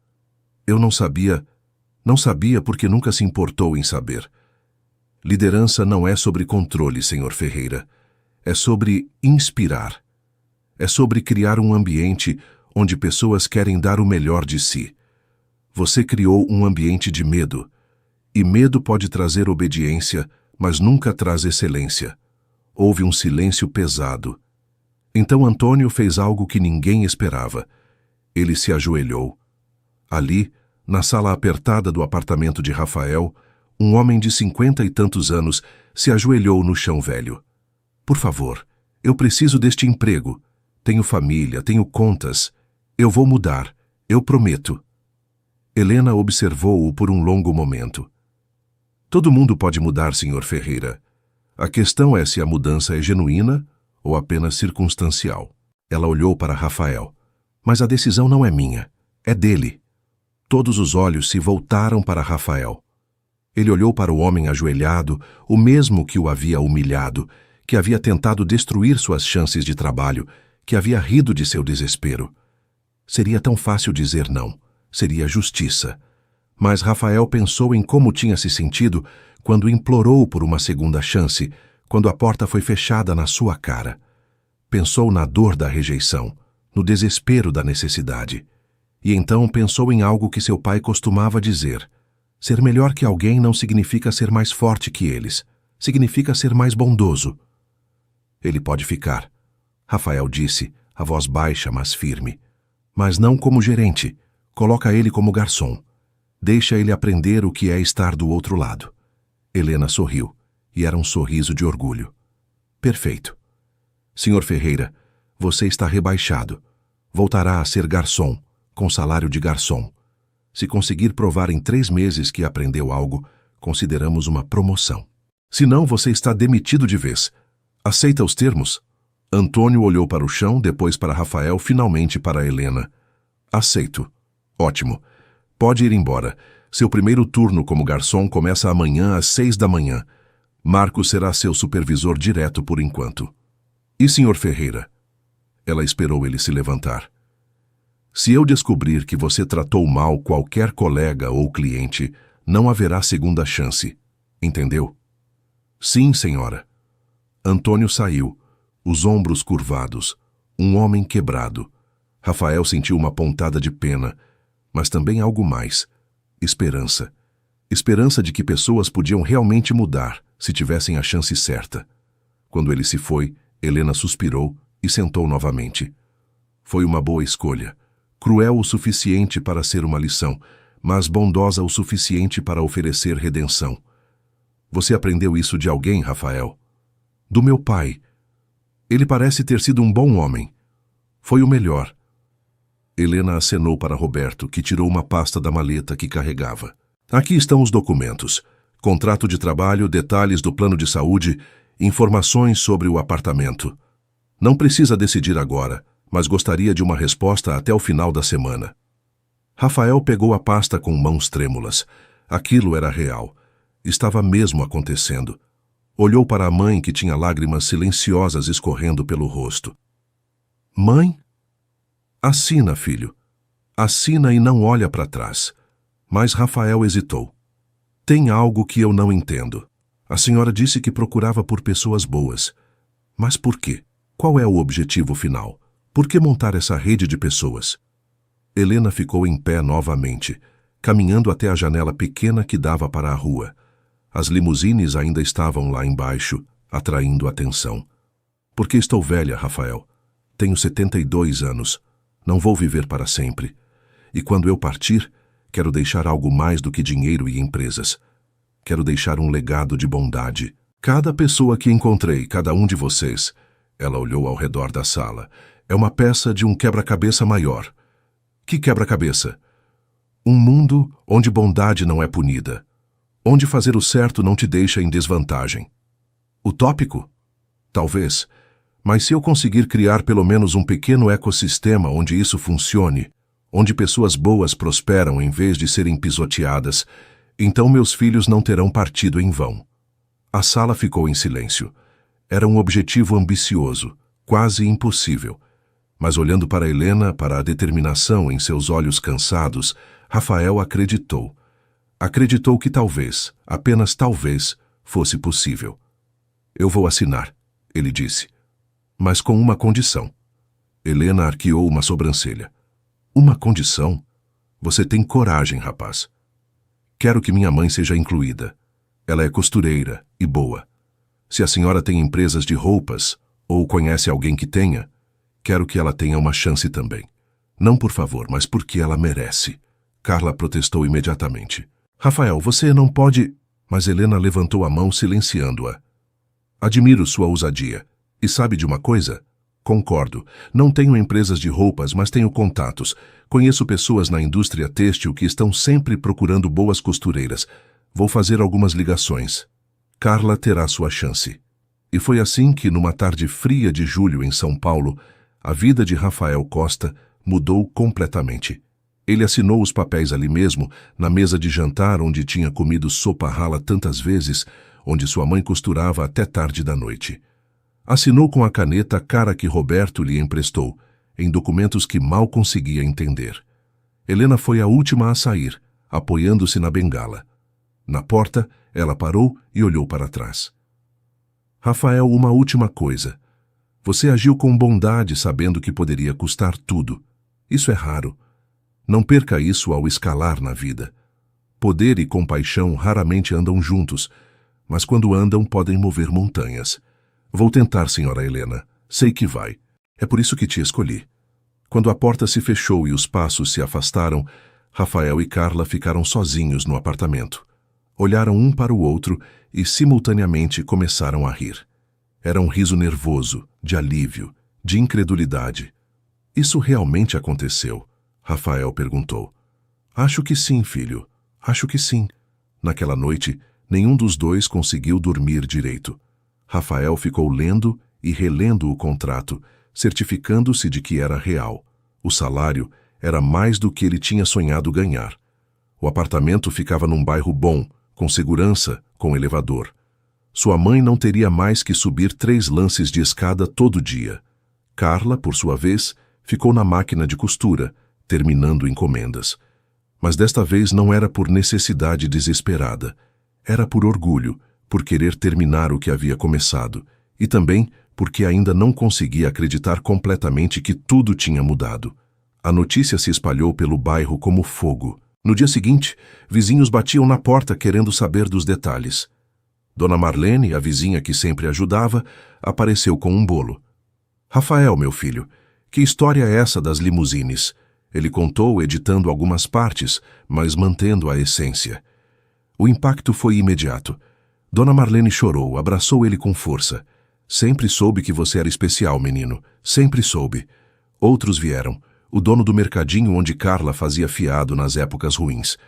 Eu não sabia porque nunca se importou em saber. Liderança não é sobre controle, Sr. Ferreira. É sobre inspirar. É sobre criar um ambiente onde pessoas querem dar o melhor de si. Você criou um ambiente de medo. E medo pode trazer obediência, mas nunca traz excelência. Houve um silêncio pesado. Então Antônio fez algo que ninguém esperava. Ele se ajoelhou. Ali, na sala apertada do apartamento de Rafael, um homem de 50 e tantos anos se ajoelhou no chão velho. Por favor, eu preciso deste emprego. Tenho família, tenho contas. Eu vou mudar, eu prometo. Helena observou-o por um longo momento. Todo mundo pode mudar, Sr. Ferreira. A questão é se a mudança é genuína ou apenas circunstancial. Ela olhou para Rafael. Mas a decisão não é minha, é dele. Todos os olhos se voltaram para Rafael. Ele olhou para o homem ajoelhado, o mesmo que o havia humilhado, que havia tentado destruir suas chances de trabalho, que havia rido de seu desespero. Seria tão fácil dizer não, seria justiça. Mas Rafael pensou em como tinha se sentido quando implorou por uma segunda chance, quando a porta foi fechada na sua cara. Pensou na dor da rejeição, no desespero da necessidade. E então pensou em algo que seu pai costumava dizer. Ser melhor que alguém não significa ser mais forte que eles. Significa ser mais bondoso. Ele pode ficar, Rafael disse, a voz baixa, mas firme. Mas não como gerente. Coloca ele como garçom. Deixa ele aprender o que é estar do outro lado. Helena sorriu, e era um sorriso de orgulho. Perfeito. Sr. Ferreira, você está rebaixado. Voltará a ser garçom, com salário de garçom. Se conseguir provar em 3 meses que aprendeu algo, consideramos uma promoção. Se não, você está demitido de vez. Aceita os termos? Antônio olhou para o chão, depois para Rafael, finalmente para Helena. Aceito. Ótimo. Pode ir embora. Seu primeiro turno como garçom começa amanhã às 6 da manhã. Marcos será seu supervisor direto por enquanto. E Sr. Ferreira? Ela esperou ele se levantar. Se eu descobrir que você tratou mal qualquer colega ou cliente, não haverá segunda chance. Entendeu? Sim, senhora. Antônio saiu, os ombros curvados, um homem quebrado. Rafael sentiu uma pontada de pena, mas também algo mais. Esperança. Esperança de que pessoas podiam realmente mudar se tivessem a chance certa. Quando ele se foi, Helena suspirou e sentou novamente. Foi uma boa escolha. Cruel o suficiente para ser uma lição, mas bondosa o suficiente para oferecer redenção. Você aprendeu isso de alguém, Rafael? Do meu pai. Ele parece ter sido um bom homem. Foi o melhor. Helena acenou para Roberto, que tirou uma pasta da maleta que carregava. Aqui estão os documentos. Contrato de trabalho, detalhes do plano de saúde, informações sobre o apartamento. Não precisa decidir agora, mas gostaria de uma resposta até o final da semana. Rafael pegou a pasta com mãos trêmulas. Aquilo era real. Estava mesmo acontecendo. Olhou para a mãe, que tinha lágrimas silenciosas escorrendo pelo rosto. Mãe? Assina, filho. Assina e não olha para trás. Mas Rafael hesitou. Tem algo que eu não entendo. A senhora disse que procurava por pessoas boas. Mas por quê? Qual é o objetivo final? Por que montar essa rede de pessoas? Helena ficou em pé novamente, caminhando até a janela pequena que dava para a rua. As limusines ainda estavam lá embaixo, atraindo atenção. Porque estou velha, Rafael. Tenho 72 anos. Não vou viver para sempre. E quando eu partir, quero deixar algo mais do que dinheiro e empresas. Quero deixar um legado de bondade. Cada pessoa que encontrei, cada um de vocês, ela olhou ao redor da sala, é uma peça de um quebra-cabeça maior. Que quebra-cabeça? Um mundo onde bondade não é punida. Onde fazer o certo não te deixa em desvantagem. Utópico? Talvez. Mas se eu conseguir criar pelo menos um pequeno ecossistema onde isso funcione, onde pessoas boas prosperam em vez de serem pisoteadas, então meus filhos não terão partido em vão. A sala ficou em silêncio. Era um objetivo ambicioso, quase impossível. Mas olhando para Helena, para a determinação em seus olhos cansados, Rafael acreditou. Acreditou que talvez, apenas talvez, fosse possível. Eu vou assinar, ele disse. Mas com uma condição. Helena arqueou uma sobrancelha. Uma condição? Você tem coragem, rapaz. Quero que minha mãe seja incluída. Ela é costureira e boa. Se a senhora tem empresas de roupas, ou conhece alguém que tenha, quero que ela tenha uma chance também. Não por favor, mas porque ela merece. Carla protestou imediatamente. Rafael, você não pode... Mas Helena levantou a mão silenciando-a. Admiro sua ousadia. E sabe de uma coisa? Concordo. Não tenho empresas de roupas, mas tenho contatos. Conheço pessoas na indústria têxtil que estão sempre procurando boas costureiras. Vou fazer algumas ligações. Carla terá sua chance. E foi assim que, numa tarde fria de julho em São Paulo, a vida de Rafael Costa mudou completamente. Ele assinou os papéis ali mesmo, na mesa de jantar onde tinha comido sopa rala tantas vezes, onde sua mãe costurava até tarde da noite. Assinou com a caneta cara que Roberto lhe emprestou, em documentos que mal conseguia entender. Helena foi a última a sair, apoiando-se na bengala. Na porta, ela parou e olhou para trás. Rafael, uma última coisa. Você agiu com bondade sabendo que poderia custar tudo. Isso é raro. Não perca isso ao escalar na vida. Poder e compaixão raramente andam juntos, mas quando andam podem mover montanhas. Vou tentar, senhora Helena. Sei que vai. É por isso que te escolhi. Quando a porta se fechou e os passos se afastaram, Rafael e Carla ficaram sozinhos no apartamento. Olharam um para o outro e, simultaneamente, começaram a rir. Era um riso nervoso, de alívio, de incredulidade. Isso realmente aconteceu? Rafael perguntou. Acho que sim, filho. Acho que sim. Naquela noite, nenhum dos dois conseguiu dormir direito. Rafael ficou lendo e relendo o contrato, certificando-se de que era real. O salário era mais do que ele tinha sonhado ganhar. O apartamento ficava num bairro bom, com segurança, com elevador. Sua mãe não teria mais que subir 3 lances de escada todo dia. Carla, por sua vez, ficou na máquina de costura, terminando encomendas. Mas desta vez não era por necessidade desesperada. Era por orgulho, por querer terminar o que havia começado, e também porque ainda não conseguia acreditar completamente que tudo tinha mudado. A notícia se espalhou pelo bairro como fogo. No dia seguinte, vizinhos batiam na porta querendo saber dos detalhes. Dona Marlene, a vizinha que sempre ajudava, apareceu com um bolo. Rafael, meu filho, que história é essa das limusines? Ele contou, editando algumas partes, mas mantendo a essência. O impacto foi imediato. Dona Marlene chorou, abraçou ele com força. Sempre soube que você era especial, menino. Sempre soube. Outros vieram. O dono do mercadinho onde Carla fazia fiado nas épocas ruins.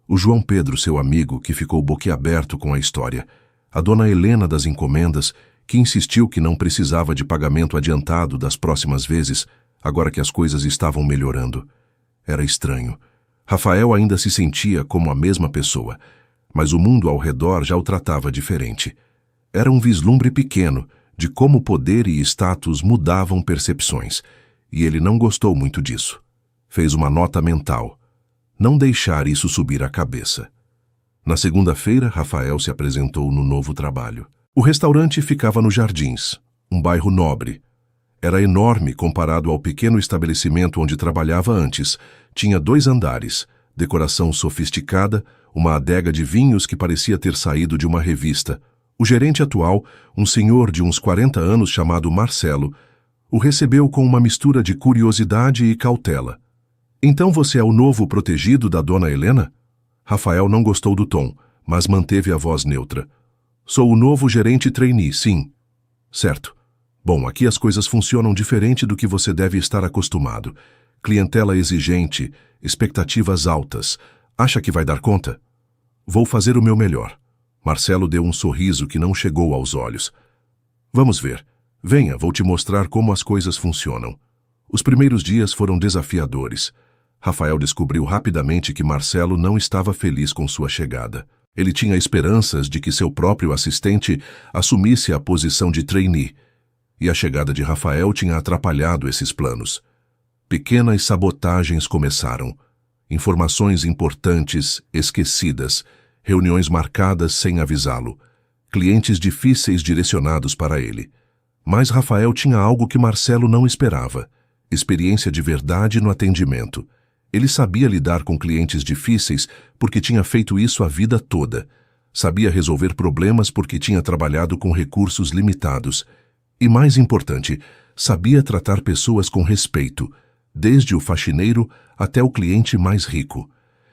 O João Pedro, seu amigo, que ficou boquiaberto com a história. A dona Helena das encomendas, que insistiu que não precisava de pagamento adiantado das próximas vezes, agora que as coisas estavam melhorando. Era estranho. Rafael ainda se sentia como a mesma pessoa, mas o mundo ao redor já o tratava diferente. Era um vislumbre pequeno de como poder e status mudavam percepções, e ele não gostou muito disso. Fez uma nota mental. Não deixar isso subir a cabeça. Na segunda-feira, Rafael se apresentou no novo trabalho. O restaurante ficava no Jardins, um bairro nobre. Era enorme comparado ao pequeno estabelecimento onde trabalhava antes. Tinha 2 andares, decoração sofisticada, uma adega de vinhos que parecia ter saído de uma revista. O gerente atual, um senhor de uns 40 anos chamado Marcelo, o recebeu com uma mistura de curiosidade e cautela. Então você é o novo protegido da dona Helena? Rafael não gostou do tom, mas manteve a voz neutra. Sou o novo gerente trainee, sim. Certo. Bom, aqui as coisas funcionam diferente do que você deve estar acostumado. Clientela exigente, expectativas altas. Acha que vai dar conta? Vou fazer o meu melhor. Marcelo deu um sorriso que não chegou aos olhos. Vamos ver. Venha, vou te mostrar como as coisas funcionam. Os primeiros dias foram desafiadores. Rafael descobriu rapidamente que Marcelo não estava feliz com sua chegada. Ele tinha esperanças de que seu próprio assistente assumisse a posição de trainee. e a chegada de Rafael tinha atrapalhado esses planos. Pequenas sabotagens começaram. Informações importantes esquecidas, reuniões marcadas sem avisá-lo, clientes difíceis direcionados para ele. Mas Rafael tinha algo que Marcelo não esperava: experiência de verdade no atendimento. Ele sabia lidar com clientes difíceis porque tinha feito isso a vida toda. Sabia resolver problemas porque tinha trabalhado com recursos limitados. E mais importante, sabia tratar pessoas com respeito, desde o faxineiro até o cliente mais rico.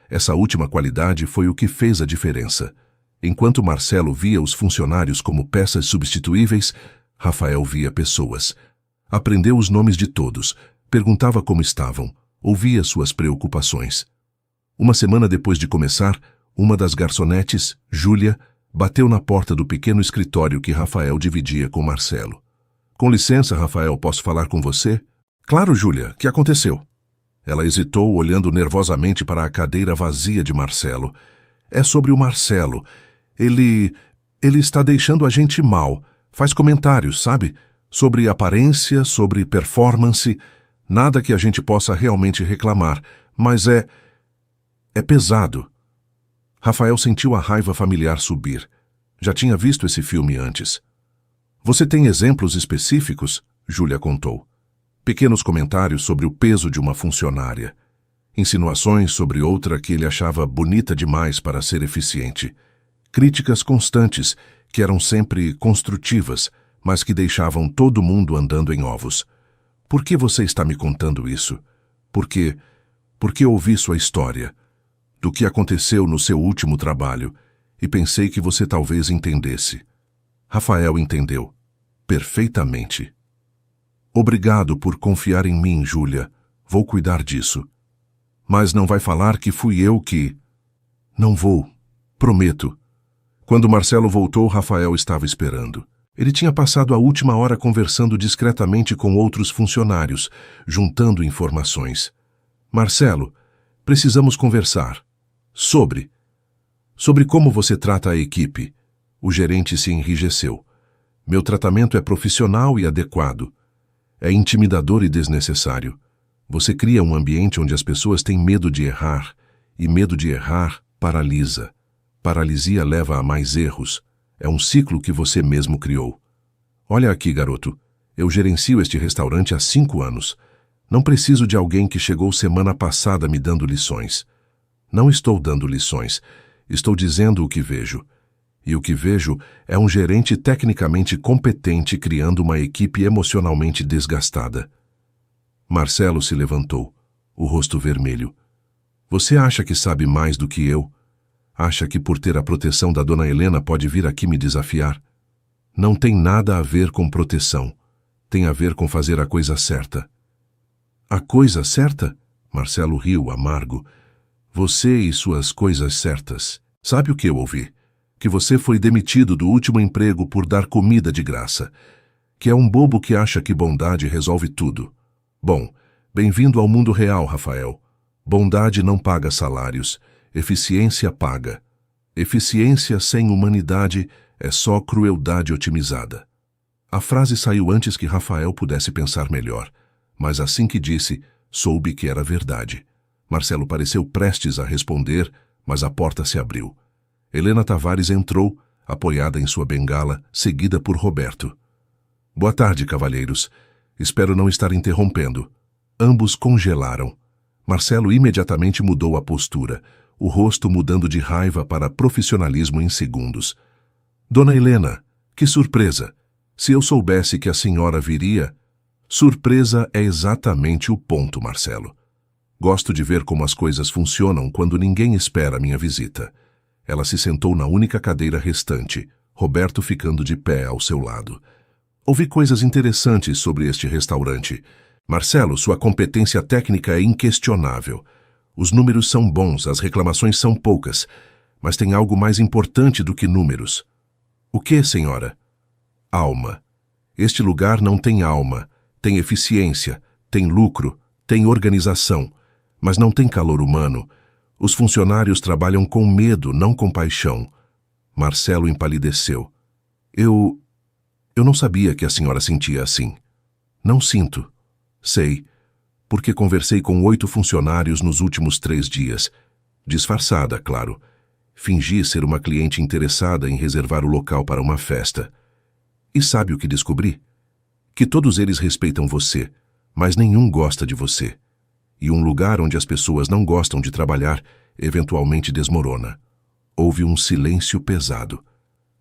Essa última qualidade foi o que fez a diferença. Enquanto Marcelo via os funcionários como peças substituíveis, Rafael via pessoas. Aprendeu os nomes de todos, perguntava como estavam, ouvia suas preocupações. Uma semana depois de começar, uma das garçonetes, Júlia, bateu na porta do pequeno escritório que Rafael dividia com Marcelo. "Com licença, Rafael, posso falar com você?" "Claro, Júlia, o que aconteceu?" Ela hesitou, olhando nervosamente para a cadeira vazia de Marcelo. "É sobre o Marcelo. Ele está deixando a gente mal. Faz comentários, sabe? Sobre aparência, sobre performance. Nada que a gente possa realmente reclamar, mas é pesado." Rafael sentiu a raiva familiar subir. Já tinha visto esse filme antes. "Você tem exemplos específicos?" Júlia contou. Pequenos comentários sobre o peso de uma funcionária. Insinuações sobre outra que ele achava bonita demais para ser eficiente. Críticas constantes, que eram sempre construtivas, mas que deixavam todo mundo andando em ovos. "Por que você está me contando isso? Porque ouvi sua história, do que aconteceu no seu último trabalho, e pensei que você talvez entendesse." Rafael entendeu. Perfeitamente. "Obrigado por confiar em mim, Júlia. Vou cuidar disso." "Mas não vai falar que fui eu que..." "Não vou. Prometo." Quando Marcelo voltou, Rafael estava esperando. Ele tinha passado a última hora conversando discretamente com outros funcionários, juntando informações. "Marcelo, precisamos conversar. Sobre como você trata a equipe." O gerente se enrijeceu. "Meu tratamento é profissional e adequado. É intimidador e desnecessário. Você cria um ambiente onde as pessoas têm medo de errar, e medo de errar paralisa. Paralisia leva a mais erros. É um ciclo que você mesmo criou. Olha aqui, garoto. Eu gerencio este restaurante há 5 anos. Não preciso de alguém que chegou semana passada me dando lições. Não estou dando lições. Estou dizendo o que vejo. E o que vejo é um gerente tecnicamente competente criando uma equipe emocionalmente desgastada." Marcelo se levantou, o rosto vermelho. "Você acha que sabe mais do que eu? Acha que por ter a proteção da dona Helena pode vir aqui me desafiar? Não tem nada a ver com proteção. Tem a ver com fazer a coisa certa." "A coisa certa?" Marcelo riu, amargo. "Você e suas coisas certas. Sabe o que eu ouvi? Que você foi demitido do último emprego por dar comida de graça. Que é um bobo que acha que bondade resolve tudo. Bom, bem-vindo ao mundo real, Rafael. Bondade não paga salários. Eficiência paga. Eficiência sem humanidade é só crueldade otimizada." A frase saiu antes que Rafael pudesse pensar melhor, mas assim que disse, soube que era verdade. Marcelo pareceu prestes a responder, mas a porta se abriu. Helena Tavares entrou, apoiada em sua bengala, seguida por Roberto. "Boa tarde, cavalheiros. Espero não estar interrompendo." Ambos congelaram. Marcelo imediatamente mudou a postura, o rosto mudando de raiva para profissionalismo em segundos. "Dona Helena, que surpresa! Se eu soubesse que a senhora viria..." "Surpresa é exatamente o ponto, Marcelo. Gosto de ver como as coisas funcionam quando ninguém espera minha visita." Ela se sentou na única cadeira restante, Roberto ficando de pé ao seu lado. "Ouvi coisas interessantes sobre este restaurante. Marcelo, sua competência técnica é inquestionável. Os números são bons, as reclamações são poucas, mas tem algo mais importante do que números." "O que, senhora?" "Alma. Este lugar não tem alma. Tem eficiência, tem lucro, tem organização, mas não tem calor humano. Os funcionários trabalham com medo, não com paixão." Marcelo empalideceu. Eu Eu não sabia que a senhora sentia assim. Não sinto. Sei, porque conversei com 8 funcionários nos últimos 3 dias. Disfarçada, claro. Fingi ser uma cliente interessada em reservar o local para uma festa. E sabe o que descobri? Que todos eles respeitam você, mas nenhum gosta de você. E um lugar onde as pessoas não gostam de trabalhar, eventualmente desmorona. Houve um silêncio pesado.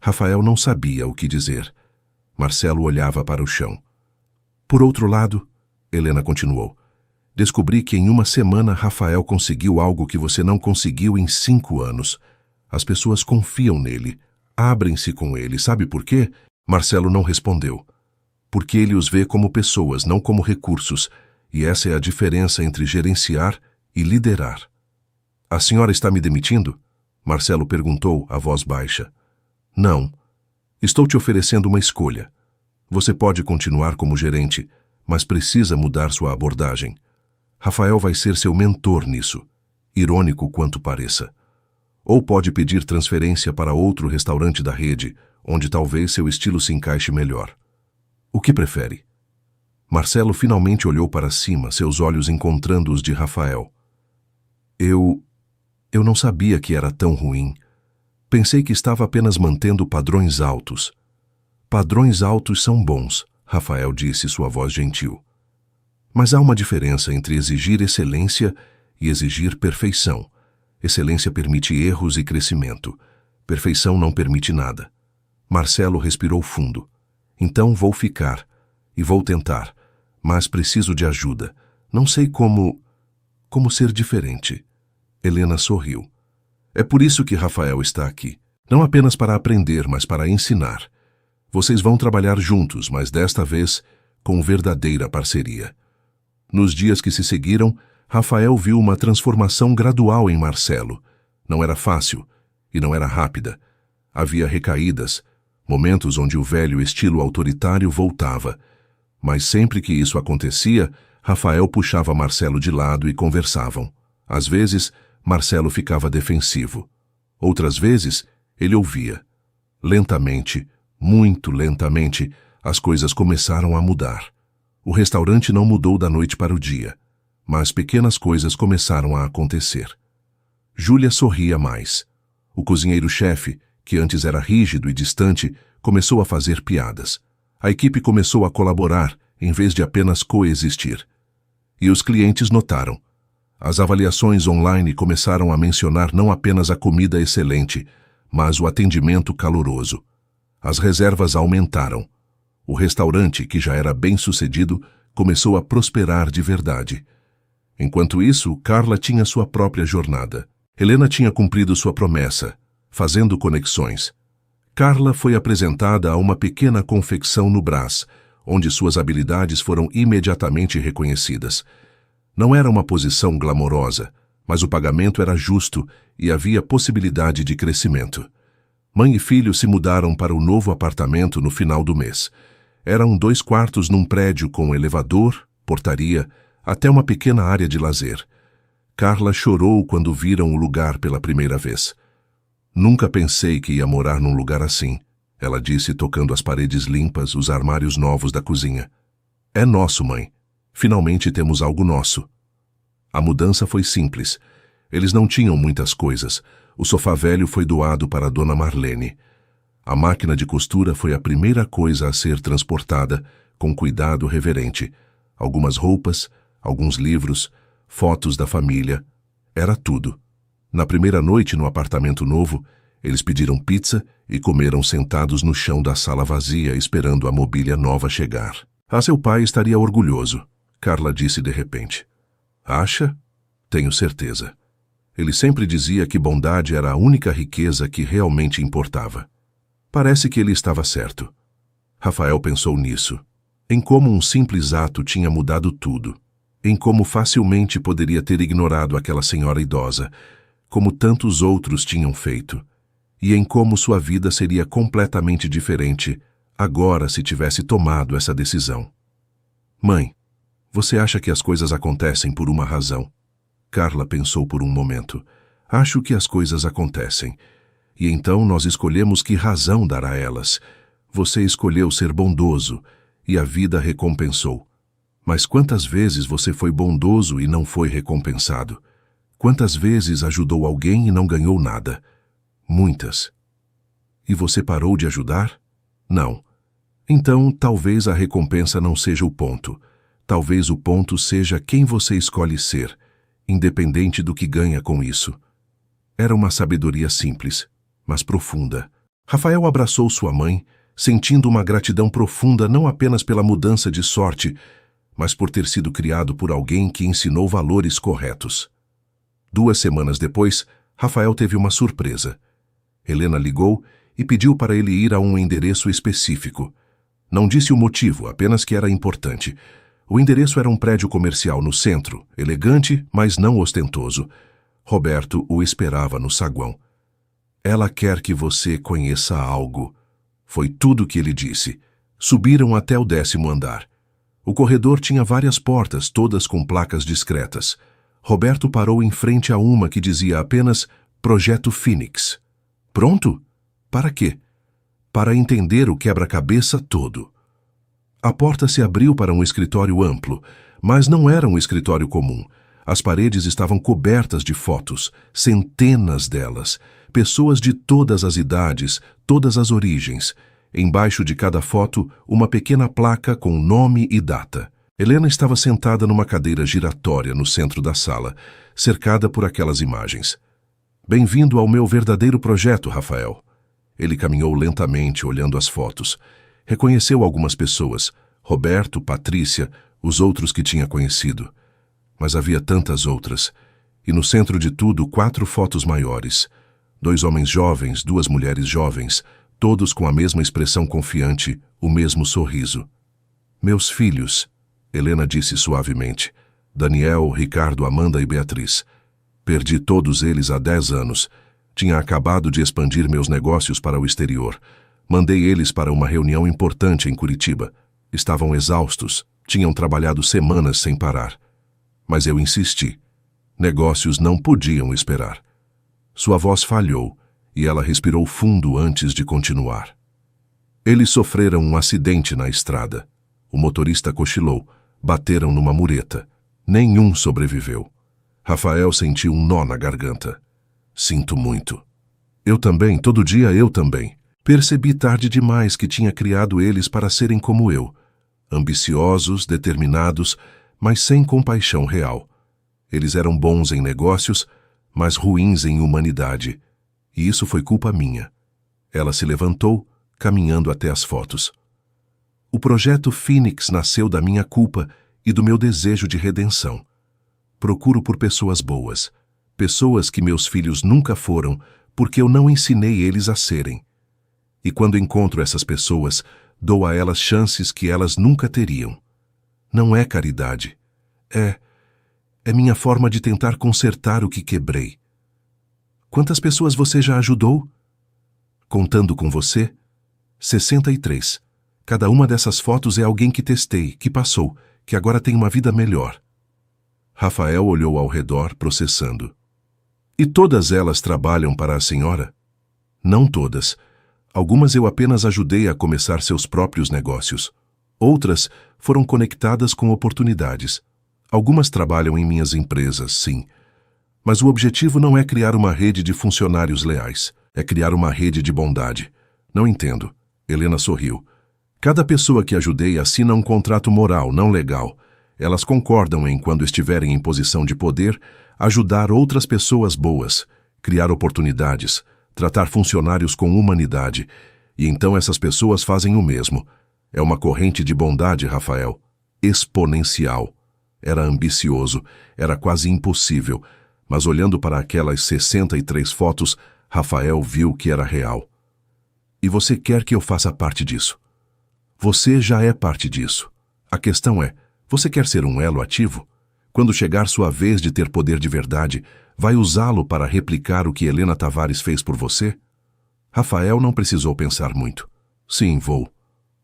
Rafael não sabia o que dizer. Marcelo olhava para o chão. Por outro lado, Helena continuou, descobri que em uma semana Rafael conseguiu algo que você não conseguiu em 5 anos. As pessoas confiam nele, abrem-se com ele. Sabe por quê? Marcelo não respondeu. Porque ele os vê como pessoas, não como recursos, e essa é a diferença entre gerenciar e liderar. A senhora está me demitindo? Marcelo perguntou, a voz baixa. Não. Estou te oferecendo uma escolha. Você pode continuar como gerente, mas precisa mudar sua abordagem. Rafael vai ser seu mentor nisso, irônico quanto pareça. Ou pode pedir transferência para outro restaurante da rede, onde talvez seu estilo se encaixe melhor. O que prefere? Marcelo finalmente olhou para cima, seus olhos encontrando os de Rafael. Eu não sabia que era tão ruim. Pensei que estava apenas mantendo padrões altos. Padrões altos são bons, Rafael disse, sua voz gentil. Mas há uma diferença entre exigir excelência e exigir perfeição. Excelência permite erros e crescimento. Perfeição não permite nada. Marcelo respirou fundo. Então vou ficar. E vou tentar. Mas preciso de ajuda. Não sei como ser diferente. Helena sorriu. É por isso que Rafael está aqui. Não apenas para aprender, mas para ensinar. Vocês vão trabalhar juntos, mas desta vez com verdadeira parceria. Nos dias que se seguiram, Rafael viu uma transformação gradual em Marcelo. Não era fácil e não era rápida. Havia recaídas, momentos onde o velho estilo autoritário voltava. Mas sempre que isso acontecia, Rafael puxava Marcelo de lado e conversavam. Às vezes, Marcelo ficava defensivo. Outras vezes, ele ouvia. Lentamente, muito lentamente, as coisas começaram a mudar. O restaurante não mudou da noite para o dia, mas pequenas coisas começaram a acontecer. Júlia sorria mais. O cozinheiro-chefe, que antes era rígido e distante, começou a fazer piadas. A equipe começou a colaborar, em vez de apenas coexistir. E os clientes notaram. As avaliações online começaram a mencionar não apenas a comida excelente, mas o atendimento caloroso. As reservas aumentaram. O restaurante, que já era bem-sucedido, começou a prosperar de verdade. Enquanto isso, Carla tinha sua própria jornada. Helena tinha cumprido sua promessa, fazendo conexões. Carla foi apresentada a uma pequena confecção no Brás, onde suas habilidades foram imediatamente reconhecidas. Não era uma posição glamourosa, mas o pagamento era justo e havia possibilidade de crescimento. Mãe e filho se mudaram para o novo apartamento no final do mês. Eram 2 quartos num prédio com elevador, portaria, até uma pequena área de lazer. Carla chorou quando viram o lugar pela primeira vez. Nunca pensei que ia morar num lugar assim, ela disse, tocando as paredes limpas, os armários novos da cozinha. É nosso, mãe. Finalmente temos algo nosso. A mudança foi simples. Eles não tinham muitas coisas. O sofá velho foi doado para Dona Marlene. A máquina de costura foi a primeira coisa a ser transportada, com cuidado reverente. Algumas roupas, alguns livros, fotos da família. Era tudo. Na primeira noite no apartamento novo, eles pediram pizza e comeram sentados no chão da sala vazia, esperando a mobília nova chegar. Seu pai estaria orgulhoso, Carla disse de repente. Acha? Tenho certeza. Ele sempre dizia que bondade era a única riqueza que realmente importava. Parece que ele estava certo. Rafael pensou nisso, em como um simples ato tinha mudado tudo, em como facilmente poderia ter ignorado aquela senhora idosa, como tantos outros tinham feito, e em como sua vida seria completamente diferente agora se tivesse tomado essa decisão. Mãe, você acha que as coisas acontecem por uma razão? Carla pensou por um momento. Acho que as coisas acontecem. E então nós escolhemos que razão dar a elas. Você escolheu ser bondoso e a vida recompensou. Mas quantas vezes você foi bondoso e não foi recompensado? Quantas vezes ajudou alguém e não ganhou nada? Muitas. E você parou de ajudar? Não. Então, talvez a recompensa não seja o ponto. Talvez o ponto seja quem você escolhe ser, independente do que ganha com isso. Era uma sabedoria simples, mas profunda. Rafael abraçou sua mãe, sentindo uma gratidão profunda não apenas pela mudança de sorte, mas por ter sido criado por alguém que ensinou valores corretos. 2 semanas depois, Rafael teve uma surpresa. Helena ligou e pediu para ele ir a um endereço específico. Não disse o motivo, apenas que era importante. O endereço era um prédio comercial no centro, elegante, mas não ostentoso. Roberto o esperava no saguão. Ela quer que você conheça algo. Foi tudo que ele disse. Subiram até o 10º andar. O corredor tinha várias portas, todas com placas discretas. Roberto parou em frente a uma que dizia apenas Projeto Phoenix. Pronto? Para quê? Para entender o quebra-cabeça todo. A porta se abriu para um escritório amplo, mas não era um escritório comum. As paredes estavam cobertas de fotos, centenas delas, pessoas de todas as idades, todas as origens. Embaixo de cada foto, uma pequena placa com nome e data. Helena estava sentada numa cadeira giratória no centro da sala, cercada por aquelas imagens. Bem-vindo ao meu verdadeiro projeto, Rafael. Ele caminhou lentamente, olhando as fotos. Reconheceu algumas pessoas, Roberto, Patrícia, os outros que tinha conhecido. Mas havia tantas outras. E no centro de tudo, 4 fotos maiores. 2 homens jovens, 2 mulheres jovens, todos com a mesma expressão confiante, o mesmo sorriso. Meus filhos, Helena disse suavemente. Daniel, Ricardo, Amanda e Beatriz. Perdi todos eles há 10 anos. Tinha acabado de expandir meus negócios para o exterior. Mandei eles para uma reunião importante em Curitiba. Estavam exaustos, tinham trabalhado semanas sem parar. Mas eu insisti. Negócios não podiam esperar. Sua voz falhou e ela respirou fundo antes de continuar. Eles sofreram um acidente na estrada. O motorista cochilou. Bateram numa mureta. Nenhum sobreviveu. Rafael sentiu um nó na garganta. Sinto muito. Eu também, todo dia eu também. Percebi tarde demais que tinha criado eles para serem como eu. Ambiciosos, determinados, mas sem compaixão real. Eles eram bons em negócios, mas ruins em humanidade. E isso foi culpa minha. Ela se levantou, caminhando até as fotos. O projeto Phoenix nasceu da minha culpa e do meu desejo de redenção. Procuro por pessoas boas, pessoas que meus filhos nunca foram, porque eu não ensinei eles a serem. E quando encontro essas pessoas, dou a elas chances que elas nunca teriam. Não é caridade. É minha forma de tentar consertar o que quebrei. Quantas pessoas você já ajudou? Contando com você, 63. Cada uma dessas fotos é alguém que testei, que passou, que agora tem uma vida melhor. Rafael olhou ao redor, processando. E todas elas trabalham para a senhora? Não todas. Algumas eu apenas ajudei a começar seus próprios negócios. Outras foram conectadas com oportunidades. Algumas trabalham em minhas empresas, sim. Mas o objetivo não é criar uma rede de funcionários leais. É criar uma rede de bondade. Não entendo. Helena sorriu. Cada pessoa que ajudei assina um contrato moral, não legal. Elas concordam em, quando estiverem em posição de poder, ajudar outras pessoas boas, criar oportunidades, tratar funcionários com humanidade. E então essas pessoas fazem o mesmo. É uma corrente de bondade, Rafael. Exponencial. Era ambicioso, era quase impossível. Mas olhando para aquelas 63 fotos, Rafael viu que era real. E você quer que eu faça parte disso? Você já é parte disso. A questão é, você quer ser um elo ativo? Quando chegar sua vez de ter poder de verdade, vai usá-lo para replicar o que Helena Tavares fez por você? Rafael não precisou pensar muito. Sim, vou.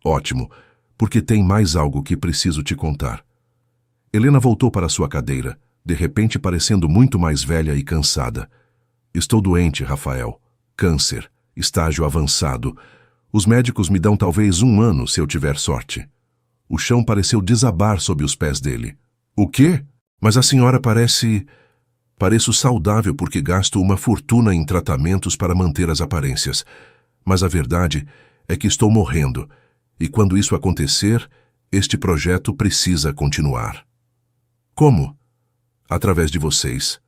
Ótimo, porque tem mais algo que preciso te contar. Helena voltou para sua cadeira, de repente parecendo muito mais velha e cansada. Estou doente, Rafael. Câncer. Estágio avançado. Os médicos me dão talvez 1 ano se eu tiver sorte. O chão pareceu desabar sob os pés dele. O quê? Mas a senhora parece... Pareço saudável porque gasto uma fortuna em tratamentos para manter as aparências. Mas a verdade é que estou morrendo. E quando isso acontecer, este projeto precisa continuar. Como? Através de vocês.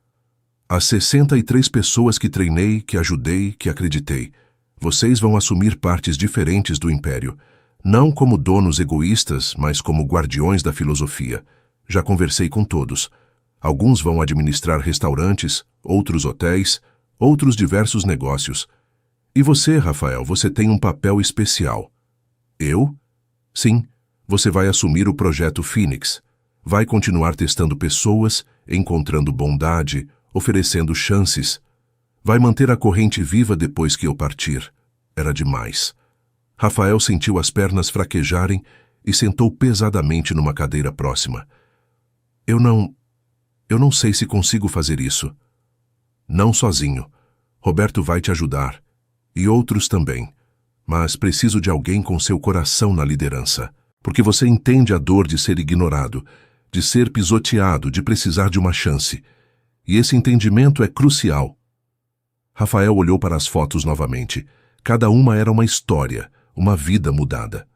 As 63 pessoas que treinei, que ajudei, que acreditei. Vocês vão assumir partes diferentes do império. Não como donos egoístas, mas como guardiões da filosofia. Já conversei com todos. Alguns vão administrar restaurantes, outros hotéis, outros diversos negócios. E você, Rafael, você tem um papel especial. Eu? Sim, você vai assumir o projeto Fênix. Vai continuar testando pessoas, encontrando bondade, oferecendo chances. Vai manter a corrente viva depois que eu partir. Era demais. Rafael sentiu as pernas fraquejarem e sentou pesadamente numa cadeira próxima. Eu não sei se consigo fazer isso. Não sozinho. Roberto vai te ajudar. E outros também. Mas preciso de alguém com seu coração na liderança. Porque você entende a dor de ser ignorado, de ser pisoteado, de precisar de uma chance. E esse entendimento é crucial. Rafael olhou para as fotos novamente. Cada uma era uma história, uma vida mudada.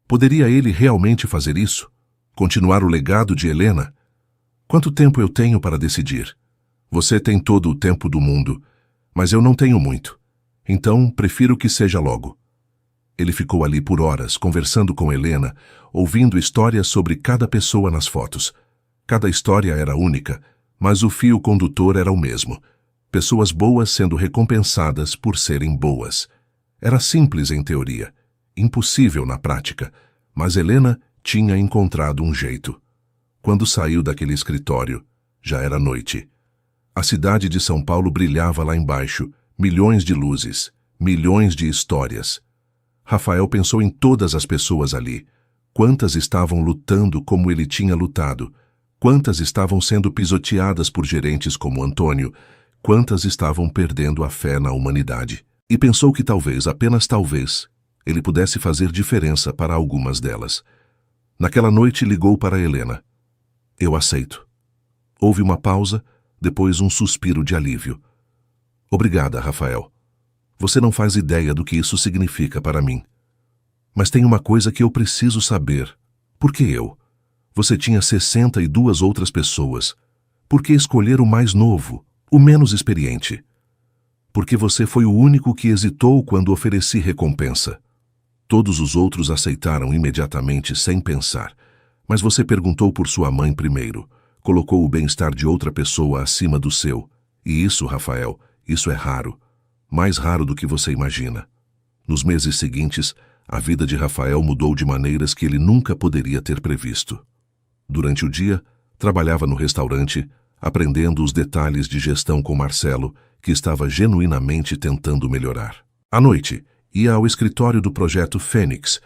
Poderia ele realmente fazer isso? Continuar o legado de Helena? Quanto tempo eu tenho para decidir? Você tem todo o tempo do mundo, mas eu não tenho muito. Então, prefiro que seja logo. Ele ficou ali por horas, conversando com Helena, ouvindo histórias sobre cada pessoa nas fotos. Cada história era única, mas o fio condutor era o mesmo. Pessoas boas sendo recompensadas por serem boas. Era simples em teoria, impossível na prática, mas Helena tinha encontrado um jeito. Quando saiu daquele escritório, já era noite. A cidade de São Paulo brilhava lá embaixo, milhões de luzes, milhões de histórias. Rafael pensou em todas as pessoas ali. Quantas estavam lutando como ele tinha lutado? Quantas estavam sendo pisoteadas por gerentes como Antônio? Quantas estavam perdendo a fé na humanidade? E pensou que talvez, apenas talvez, ele pudesse fazer diferença para algumas delas. Naquela noite ligou para Helena. Eu aceito. Houve uma pausa, depois um suspiro de alívio. Obrigada, Rafael. Você não faz ideia do que isso significa para mim. Mas tem uma coisa que eu preciso saber. Por que eu? Você tinha 62 outras pessoas. Por que escolher o mais novo, o menos experiente? Porque você foi o único que hesitou quando ofereci recompensa. Todos os outros aceitaram imediatamente sem pensar. Mas você perguntou por sua mãe primeiro. Colocou o bem-estar de outra pessoa acima do seu. E isso, Rafael, isso é raro. Mais raro do que você imagina. Nos meses seguintes, a vida de Rafael mudou de maneiras que ele nunca poderia ter previsto. Durante o dia, trabalhava no restaurante, aprendendo os detalhes de gestão com Marcelo, que estava genuinamente tentando melhorar. À noite, ia ao escritório do projeto Fênix,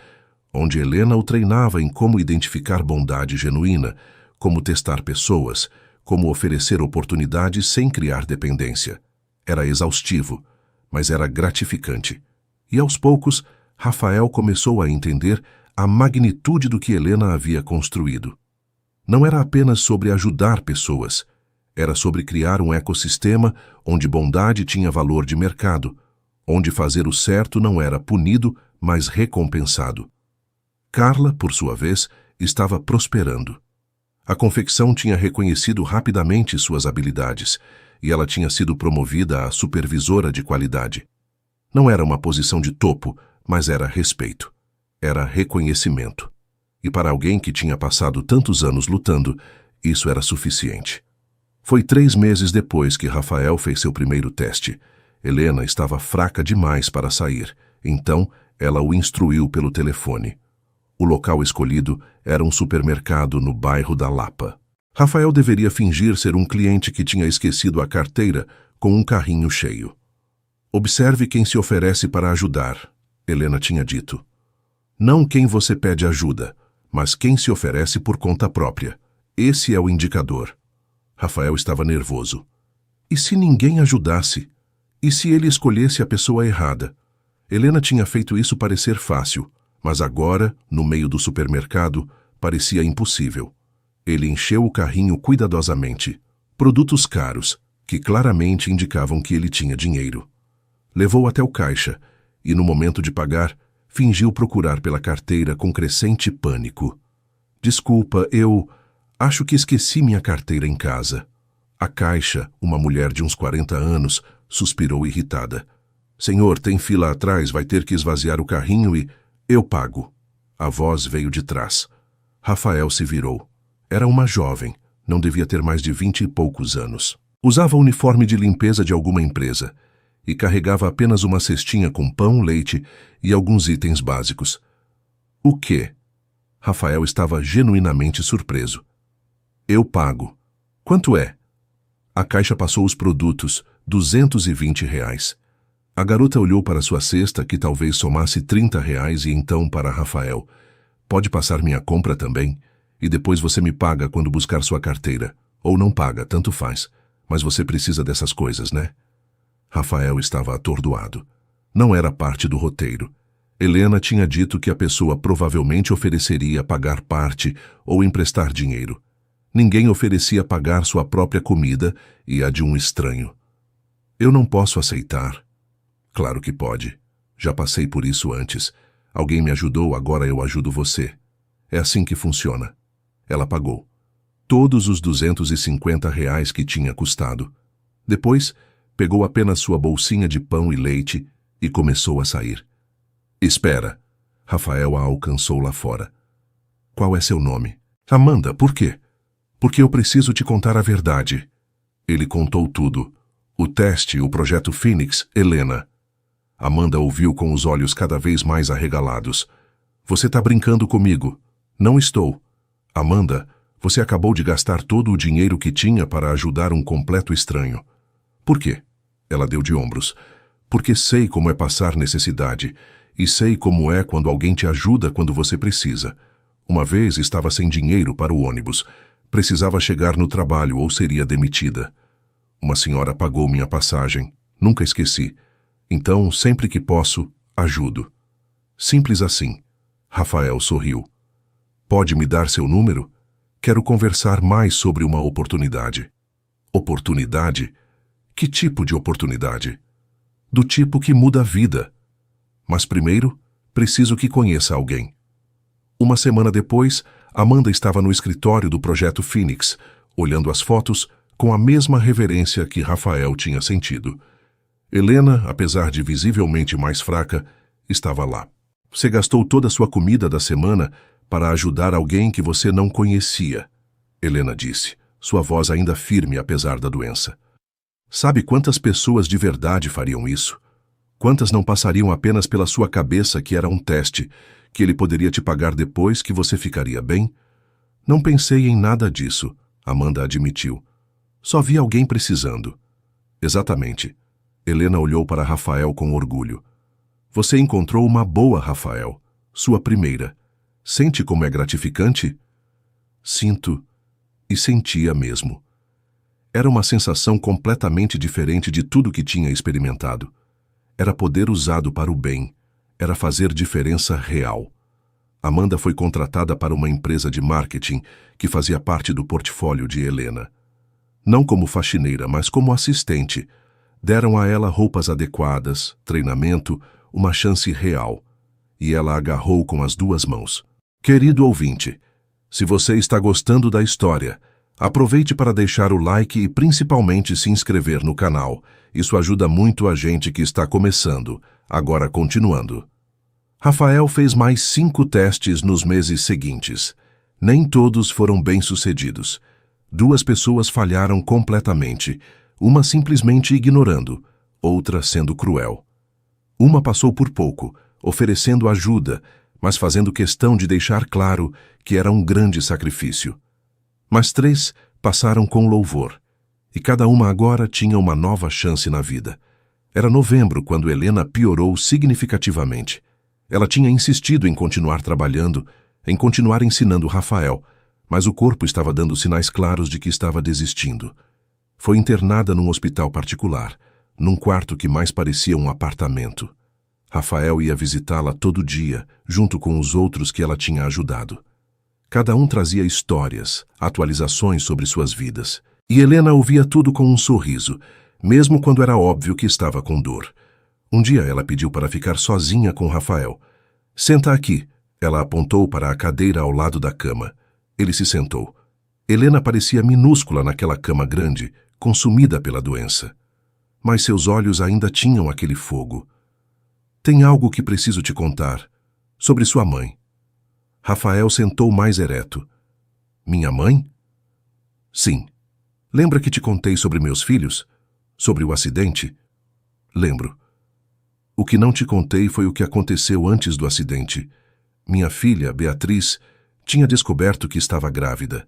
onde Helena o treinava em como identificar bondade genuína, como testar pessoas, como oferecer oportunidades sem criar dependência. Era exaustivo, mas era gratificante. E aos poucos, Rafael começou a entender a magnitude do que Helena havia construído. Não era apenas sobre ajudar pessoas, era sobre criar um ecossistema onde bondade tinha valor de mercado, onde fazer o certo não era punido, mas recompensado. Carla, por sua vez, estava prosperando. A confecção tinha reconhecido rapidamente suas habilidades, e ela tinha sido promovida a supervisora de qualidade. Não era uma posição de topo, mas era respeito. Era reconhecimento. E para alguém que tinha passado tantos anos lutando, isso era suficiente. Foi 3 meses depois que Rafael fez seu primeiro teste. Helena estava fraca demais para sair, então ela o instruiu pelo telefone. O local escolhido era um supermercado no bairro da Lapa. Rafael deveria fingir ser um cliente que tinha esquecido a carteira com um carrinho cheio. Observe quem se oferece para ajudar, Helena tinha dito. Não quem você pede ajuda, mas quem se oferece por conta própria. Esse é o indicador. Rafael estava nervoso. E se ninguém ajudasse? E se ele escolhesse a pessoa errada? Helena tinha feito isso parecer fácil, mas agora, no meio do supermercado, parecia impossível. Ele encheu o carrinho cuidadosamente. Produtos caros, que claramente indicavam que ele tinha dinheiro. Levou até o caixa e, no momento de pagar, fingiu procurar pela carteira com crescente pânico. Desculpa, acho que esqueci minha carteira em casa. A caixa, uma mulher de uns 40 anos, suspirou irritada. Senhor, tem fila atrás, vai ter que esvaziar o carrinho e... Eu pago. A voz veio de trás. Rafael se virou. Era uma jovem, não devia ter mais de 20 e poucos anos. Usava o uniforme de limpeza de alguma empresa e carregava apenas uma cestinha com pão, leite e alguns itens básicos. O quê? Rafael estava genuinamente surpreso. Eu pago. Quanto é? A caixa passou os produtos, R$ 220. A garota olhou para sua cesta, que talvez somasse R$ 30, e então para Rafael. Pode passar minha compra também? E depois você me paga quando buscar sua carteira. Ou não paga, tanto faz. Mas você precisa dessas coisas, né? Rafael estava atordoado. Não era parte do roteiro. Helena tinha dito que a pessoa provavelmente ofereceria pagar parte ou emprestar dinheiro. Ninguém oferecia pagar sua própria comida e a de um estranho. Eu não posso aceitar. Claro que pode. Já passei por isso antes. Alguém me ajudou, agora eu ajudo você. É assim que funciona. Ela pagou. Todos os R$ 250 que tinha custado. Depois, pegou apenas sua bolsinha de pão e leite e começou a sair. Espera. Rafael a alcançou lá fora. Qual é seu nome? Amanda, por quê? Porque eu preciso te contar a verdade. Ele contou tudo. O teste, o projeto Phoenix, Helena. Amanda ouviu com os olhos cada vez mais arregalados. Você está brincando comigo. Não estou. Amanda, você acabou de gastar todo o dinheiro que tinha para ajudar um completo estranho. Por quê? Ela deu de ombros. Porque sei como é passar necessidade, e sei como é quando alguém te ajuda quando você precisa. Uma vez estava sem dinheiro para o ônibus. Precisava chegar no trabalho ou seria demitida. Uma senhora pagou minha passagem. Nunca esqueci. Então, sempre que posso, ajudo. Simples assim. Rafael sorriu. Pode me dar seu número? Quero conversar mais sobre uma oportunidade. Oportunidade? Que tipo de oportunidade? Do tipo que muda a vida. Mas primeiro, preciso que conheça alguém. Uma semana depois, Amanda estava no escritório do projeto Phoenix, olhando as fotos com a mesma reverência que Rafael tinha sentido. Helena, apesar de visivelmente mais fraca, estava lá. Você gastou toda a sua comida da semana para ajudar alguém que você não conhecia, Helena disse, sua voz ainda firme apesar da doença. Sabe quantas pessoas de verdade fariam isso? Quantas não passariam apenas pela sua cabeça que era um teste, que ele poderia te pagar depois que você ficaria bem? Não pensei em nada disso, Amanda admitiu. Só vi alguém precisando. Exatamente. Helena olhou para Rafael com orgulho. Você encontrou uma boa, Rafael. Sua primeira. Sente como é gratificante? Sinto. E sentia mesmo. Era uma sensação completamente diferente de tudo que tinha experimentado. Era poder usado para o bem. Era fazer diferença real. Amanda foi contratada para uma empresa de marketing que fazia parte do portfólio de Helena. Não como faxineira, mas como assistente. Deram a ela roupas adequadas, treinamento, uma chance real. E ela agarrou com as duas mãos. Querido ouvinte, se você está gostando da história, aproveite para deixar o like e principalmente se inscrever no canal. Isso ajuda muito a gente que está começando. Agora continuando. Rafael fez mais 5 testes nos meses seguintes. Nem todos foram bem-sucedidos. 2 pessoas falharam completamente, uma simplesmente ignorando, outra sendo cruel. Uma passou por pouco, oferecendo ajuda, mas fazendo questão de deixar claro que era um grande sacrifício. Mas 3 passaram com louvor, e cada uma agora tinha uma nova chance na vida. Era novembro quando Helena piorou significativamente. Ela tinha insistido em continuar trabalhando, em continuar ensinando Rafael, mas o corpo estava dando sinais claros de que estava desistindo. Foi internada num hospital particular, num quarto que mais parecia um apartamento. Rafael ia visitá-la todo dia, junto com os outros que ela tinha ajudado. Cada um trazia histórias, atualizações sobre suas vidas. E Helena ouvia tudo com um sorriso, mesmo quando era óbvio que estava com dor. Um dia ela pediu para ficar sozinha com Rafael. Senta aqui. Ela apontou para a cadeira ao lado da cama. Ele se sentou. Helena parecia minúscula naquela cama grande, consumida pela doença. Mas seus olhos ainda tinham aquele fogo. Tem algo que preciso te contar. Sobre sua mãe. Rafael sentou mais ereto. Minha mãe? Sim. Lembra que te contei sobre meus filhos? Sobre o acidente? Lembro. O que não te contei foi o que aconteceu antes do acidente. Minha filha, Beatriz, tinha descoberto que estava grávida.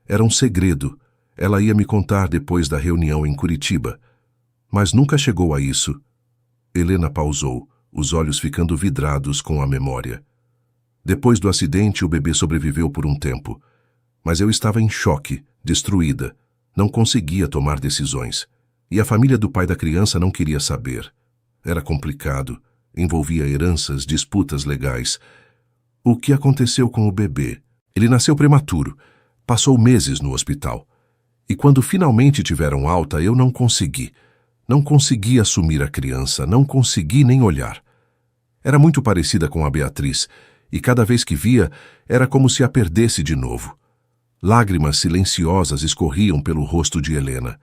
Era um segredo. Ela ia me contar depois da reunião em Curitiba. Mas nunca chegou a isso. Helena pausou, os olhos ficando vidrados com a memória. Depois do acidente, o bebê sobreviveu por um tempo. Mas eu estava em choque, destruída. Não conseguia tomar decisões. E a família do pai da criança não queria saber. Era complicado. Envolvia heranças, disputas legais. O que aconteceu com o bebê? Ele nasceu prematuro. Passou meses no hospital. E quando finalmente tiveram alta, eu não consegui. Não consegui assumir a criança, não consegui nem olhar. Era muito parecida com a Beatriz, e cada vez que via, era como se a perdesse de novo. Lágrimas silenciosas escorriam pelo rosto de Helena.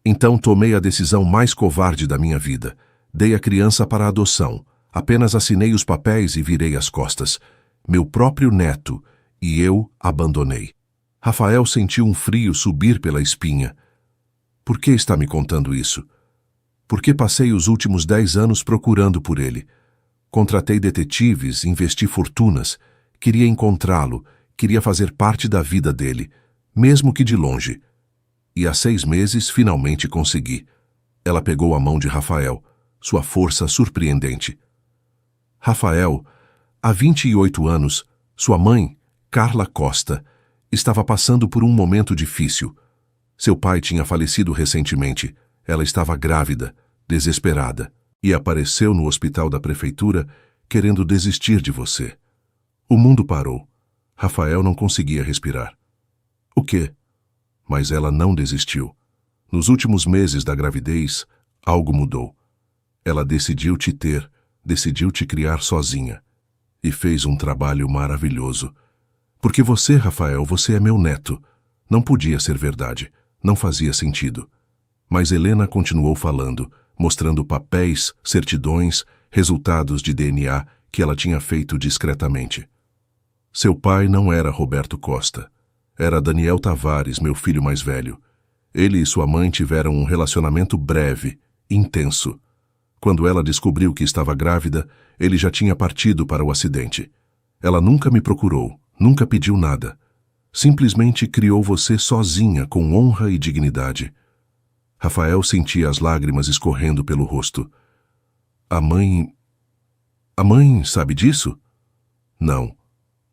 Então tomei a decisão mais covarde da minha vida. Dei a criança para adoção. Apenas assinei os papéis e virei as costas. Meu próprio neto, e eu abandonei. Rafael sentiu um frio subir pela espinha. Por que está me contando isso? Porque passei os últimos 10 anos procurando por ele. Contratei detetives, investi fortunas. Queria encontrá-lo, queria fazer parte da vida dele, mesmo que de longe. E há 6 meses finalmente consegui. Ela pegou a mão de Rafael, sua força surpreendente. Rafael, há 28 anos, sua mãe, Carla Costa, estava passando por um momento difícil. Seu pai tinha falecido recentemente. Ela estava grávida, desesperada, e apareceu no hospital da prefeitura querendo desistir de você. O mundo parou. Rafael não conseguia respirar. O quê? Mas ela não desistiu. Nos últimos meses da gravidez, algo mudou. Ela decidiu te ter, decidiu te criar sozinha. E fez um trabalho maravilhoso. Porque você, Rafael, você é meu neto. Não podia ser verdade. Não fazia sentido. Mas Helena continuou falando, mostrando papéis, certidões, resultados de DNA que ela tinha feito discretamente. Seu pai não era Roberto Costa. Era Daniel Tavares, meu filho mais velho. Ele e sua mãe tiveram um relacionamento breve, intenso. Quando ela descobriu que estava grávida, ele já tinha partido para o acidente. Ela nunca me procurou, nunca pediu nada. Simplesmente criou você sozinha, com honra e dignidade. Rafael sentia as lágrimas escorrendo pelo rosto. A mãe sabe disso? Não.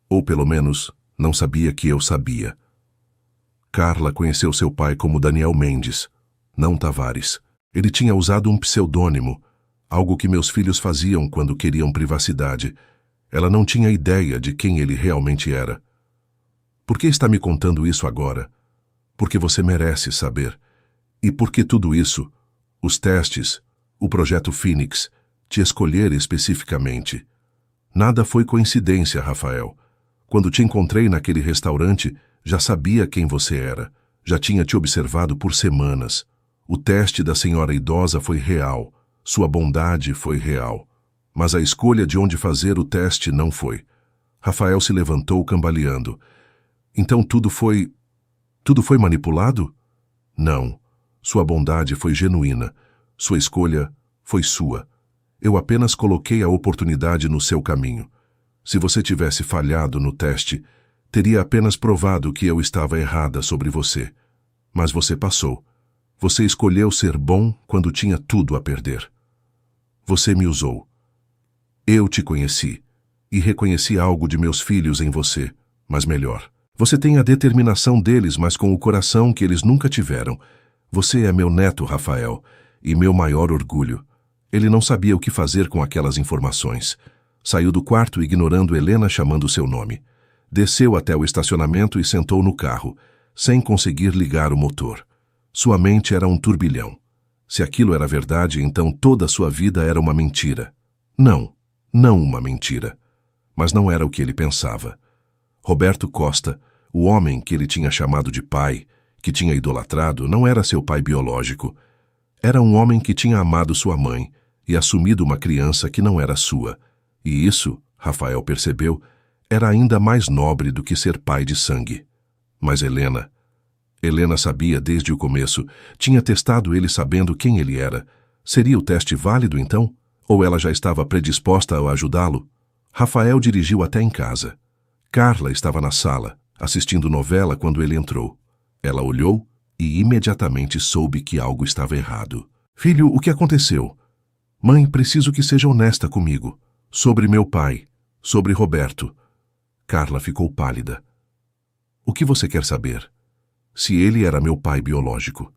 Ou pelo menos, não sabia que eu sabia. Carla conheceu seu pai como Daniel Mendes, não Tavares. Ele tinha usado um pseudônimo, algo que meus filhos faziam quando queriam privacidade. Ela não tinha ideia de quem ele realmente era. Por que está me contando isso agora? Porque você merece saber. E porque tudo isso, os testes, o projeto Fênix, te escolher especificamente. Nada foi coincidência, Rafael. Quando te encontrei naquele restaurante, já sabia quem você era. Já tinha te observado por semanas. O teste da senhora idosa foi real. Sua bondade foi real. Mas a escolha de onde fazer o teste não foi. Rafael se levantou cambaleando. Então tudo foi manipulado? Não. Sua bondade foi genuína. Sua escolha foi sua. Eu apenas coloquei a oportunidade no seu caminho. Se você tivesse falhado no teste, teria apenas provado que eu estava errada sobre você. Mas você passou. Você escolheu ser bom quando tinha tudo a perder. Você me usou. Eu te conheci e reconheci algo de meus filhos em você, mas melhor. Você tem a determinação deles, mas com o coração que eles nunca tiveram. Você é meu neto, Rafael, e meu maior orgulho. Ele não sabia o que fazer com aquelas informações. Saiu do quarto ignorando Helena chamando seu nome. Desceu até o estacionamento e sentou no carro, sem conseguir ligar o motor. Sua mente era um turbilhão. Se aquilo era verdade, então toda a sua vida era uma mentira. Não uma mentira. Mas não era o que ele pensava. Roberto Costa, o homem que ele tinha chamado de pai, que tinha idolatrado, não era seu pai biológico. Era um homem que tinha amado sua mãe e assumido uma criança que não era sua. E isso, Rafael percebeu, era ainda mais nobre do que ser pai de sangue. Mas Helena sabia desde o começo, tinha testado ele sabendo quem ele era. Seria o teste válido então? Ou ela já estava predisposta a ajudá-lo? Rafael dirigiu até em casa. Carla estava na sala, assistindo novela quando ele entrou. Ela olhou e imediatamente soube que algo estava errado. Filho, o que aconteceu? Mãe, preciso que seja honesta comigo. Sobre meu pai, sobre Roberto. Carla ficou pálida. O que você quer saber? Se ele era meu pai biológico.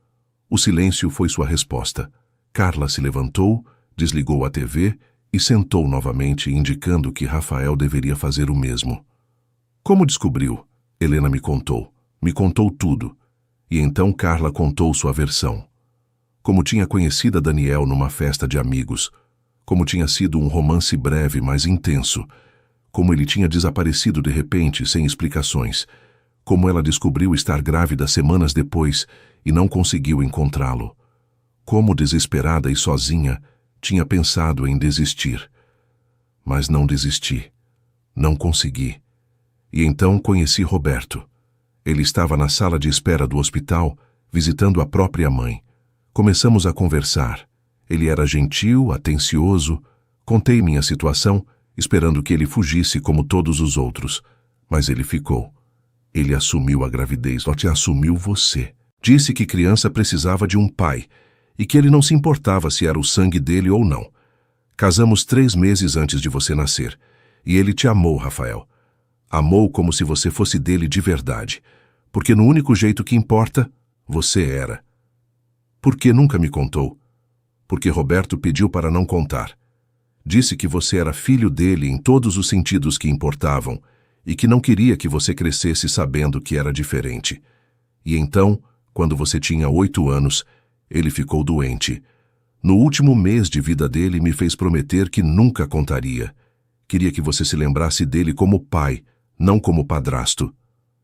O silêncio foi sua resposta. Carla se levantou, desligou a TV e sentou novamente, indicando que Rafael deveria fazer o mesmo. Como descobriu? Helena me contou. Me contou tudo. E então Carla contou sua versão. Como tinha conhecido Daniel numa festa de amigos. Como tinha sido um romance breve, mas intenso. Como ele tinha desaparecido de repente, sem explicações. Como ela descobriu estar grávida semanas depois e não conseguiu encontrá-lo. Como, desesperada e sozinha, tinha pensado em desistir. Mas não desisti. Não consegui. E então conheci Roberto. Ele estava na sala de espera do hospital, visitando a própria mãe. Começamos a conversar. Ele era gentil, atencioso. Contei minha situação, esperando que ele fugisse como todos os outros. Mas ele ficou. Ele assumiu a gravidez. Lotte assumiu você. Disse que criança precisava de um pai e que ele não se importava se era o sangue dele ou não. Casamos 3 meses antes de você nascer. E ele te amou, Rafael. Amou como se você fosse dele de verdade. Porque no único jeito que importa, você era. Por que nunca me contou? Porque Roberto pediu para não contar. Disse que você era filho dele em todos os sentidos que importavam e que não queria que você crescesse sabendo que era diferente. E então, quando você tinha 8 anos, ele ficou doente. No último mês de vida dele, me fez prometer que nunca contaria. Queria que você se lembrasse dele como pai, não como padrasto.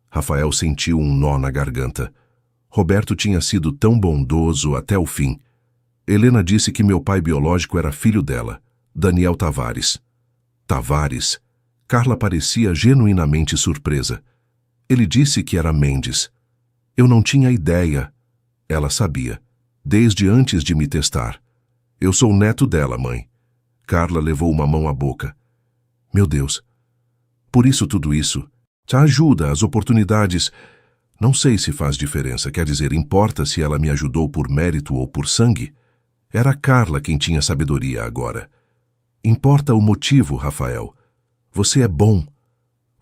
Rafael sentiu um nó na garganta. Roberto tinha sido tão bondoso até o fim. Helena disse que meu pai biológico era filho dela, Daniel Tavares. Tavares? Carla parecia genuinamente surpresa. Ele disse que era Mendes. Eu não tinha ideia. Ela sabia, desde antes de me testar. Eu sou neto dela, mãe. Carla levou uma mão à boca. Meu Deus. Por isso tudo isso. Te ajuda, as oportunidades. Não sei se faz diferença, quer dizer, importa se ela me ajudou por mérito ou por sangue? Era Carla quem tinha sabedoria agora. Importa o motivo, Rafael. Você é bom.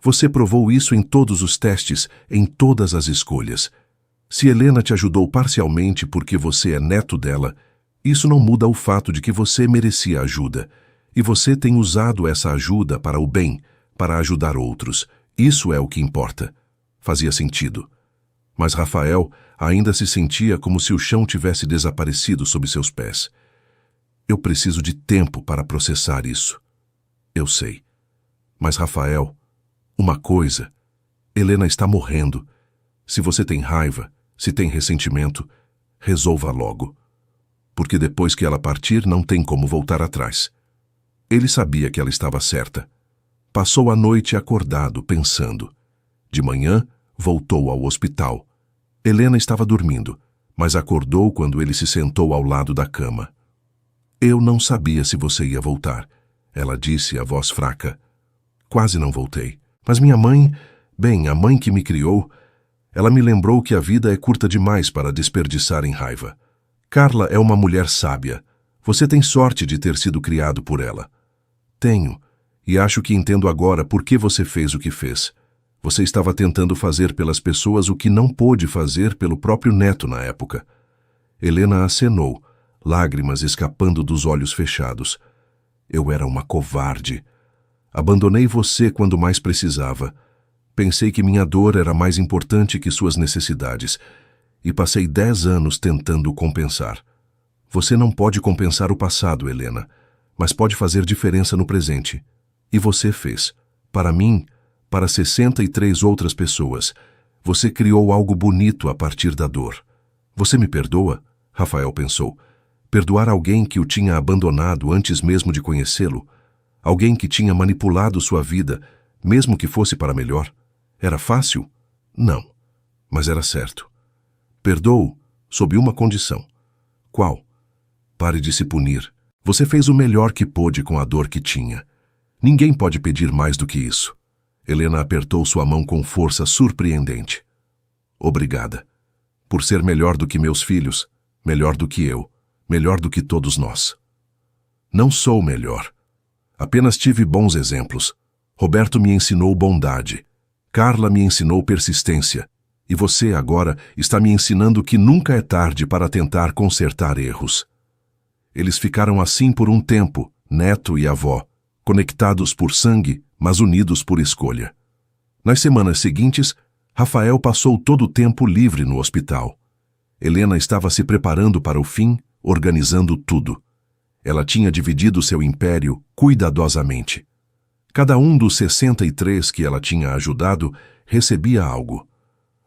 Você provou isso em todos os testes, em todas as escolhas. Se Helena te ajudou parcialmente porque você é neto dela, isso não muda o fato de que você merecia ajuda. E você tem usado essa ajuda para o bem, para ajudar outros. Isso é o que importa. Fazia sentido. Mas Rafael ainda se sentia como se o chão tivesse desaparecido sob seus pés. Eu preciso de tempo para processar isso. Eu sei. Mas, Rafael, uma coisa. Helena está morrendo. Se você tem raiva, se tem ressentimento, resolva logo. Porque depois que ela partir, não tem como voltar atrás. Ele sabia que ela estava certa. Passou a noite acordado, pensando. De manhã, voltou ao hospital. Helena estava dormindo, mas acordou quando ele se sentou ao lado da cama. Eu não sabia se você ia voltar, ela disse a voz fraca. Quase não voltei. Mas minha mãe, bem, a mãe que me criou, ela me lembrou que a vida é curta demais para desperdiçar em raiva. Carla é uma mulher sábia. Você tem sorte de ter sido criado por ela. Tenho, e acho que entendo agora por que você fez o que fez. Você estava tentando fazer pelas pessoas o que não pôde fazer pelo próprio neto na época. Helena acenou, lágrimas escapando dos olhos fechados. Eu era uma covarde. Abandonei você quando mais precisava. Pensei que minha dor era mais importante que suas necessidades. E passei 10 anos tentando compensar. Você não pode compensar o passado, Helena, mas pode fazer diferença no presente. E você fez. Para mim, para 63 outras pessoas. Você criou algo bonito a partir da dor. Você me perdoa? Rafael pensou. Perdoar alguém que o tinha abandonado antes mesmo de conhecê-lo? Alguém que tinha manipulado sua vida, mesmo que fosse para melhor? Era fácil? Não, mas era certo. Perdoo, sob uma condição. Qual? Pare de se punir. Você fez o melhor que pôde com a dor que tinha. Ninguém pode pedir mais do que isso. Helena apertou sua mão com força surpreendente. Obrigada. Por ser melhor do que meus filhos, melhor do que eu, melhor do que todos nós. Não sou melhor. Apenas tive bons exemplos. Roberto me ensinou bondade. Carla me ensinou persistência. E você, agora, está me ensinando que nunca é tarde para tentar consertar erros. Eles ficaram assim por um tempo, neto e avó, conectados por sangue, mas unidos por escolha. Nas semanas seguintes, Rafael passou todo o tempo livre no hospital. Helena estava se preparando para o fim, organizando tudo. Ela tinha dividido seu império cuidadosamente. Cada um dos 63 que ela tinha ajudado recebia algo.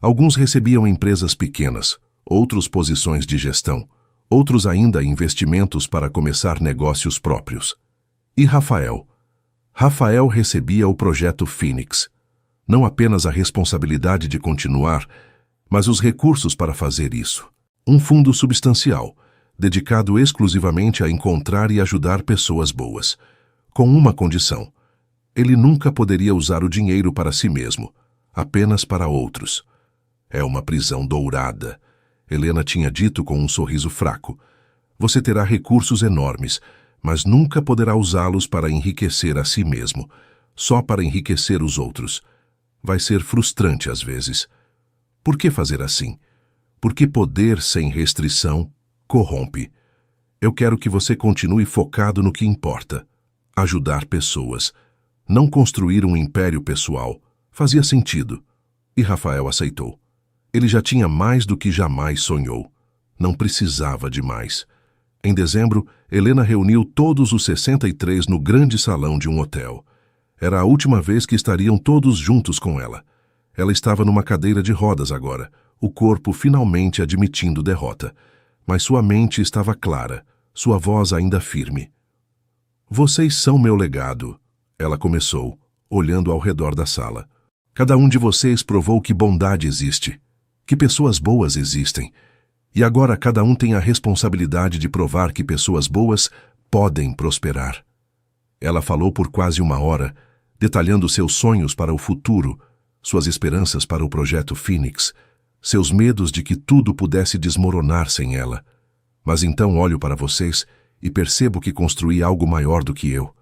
Alguns recebiam empresas pequenas, outros posições de gestão, outros ainda investimentos para começar negócios próprios. E Rafael? Rafael recebia o projeto Fênix. Não apenas a responsabilidade de continuar, mas os recursos para fazer isso. Um fundo substancial, dedicado exclusivamente a encontrar e ajudar pessoas boas. Com uma condição. Ele nunca poderia usar o dinheiro para si mesmo, apenas para outros. É uma prisão dourada. Helena tinha dito com um sorriso fraco. Você terá recursos enormes, mas nunca poderá usá-los para enriquecer a si mesmo, só para enriquecer os outros. Vai ser frustrante às vezes. Por que fazer assim? Porque poder sem restrição corrompe. Eu quero que você continue focado no que importa. Ajudar pessoas. Não construir um império pessoal. Fazia sentido. E Rafael aceitou. Ele já tinha mais do que jamais sonhou. Não precisava de mais. Em dezembro, Helena reuniu todos os 63 no grande salão de um hotel. Era a última vez que estariam todos juntos com ela. Ela estava numa cadeira de rodas agora, o corpo finalmente admitindo derrota. Mas sua mente estava clara, sua voz ainda firme. Vocês são meu legado, ela começou, olhando ao redor da sala. Cada um de vocês provou que bondade existe, que pessoas boas existem. E agora cada um tem a responsabilidade de provar que pessoas boas podem prosperar. Ela falou por quase 1 hora, detalhando seus sonhos para o futuro, suas esperanças para o projeto Fênix, seus medos de que tudo pudesse desmoronar sem ela. Mas então olho para vocês e percebo que construí algo maior do que eu.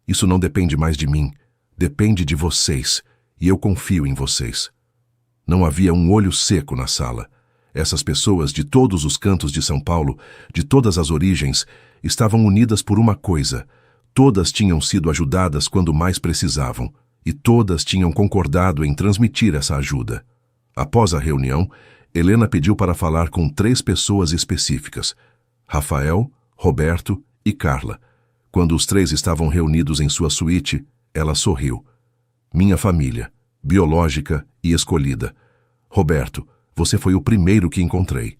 Isso não depende mais de mim, depende de vocês, e eu confio em vocês. Não havia um olho seco na sala. Essas pessoas de todos os cantos de São Paulo, de todas as origens, estavam unidas por uma coisa. Todas tinham sido ajudadas quando mais precisavam, e todas tinham concordado em transmitir essa ajuda. Após a reunião, Helena pediu para falar com 3 pessoas específicas: Rafael, Roberto e Carla. Quando os 3 estavam reunidos em sua suíte, ela sorriu. Minha família, biológica e escolhida. Roberto, você foi o primeiro que encontrei.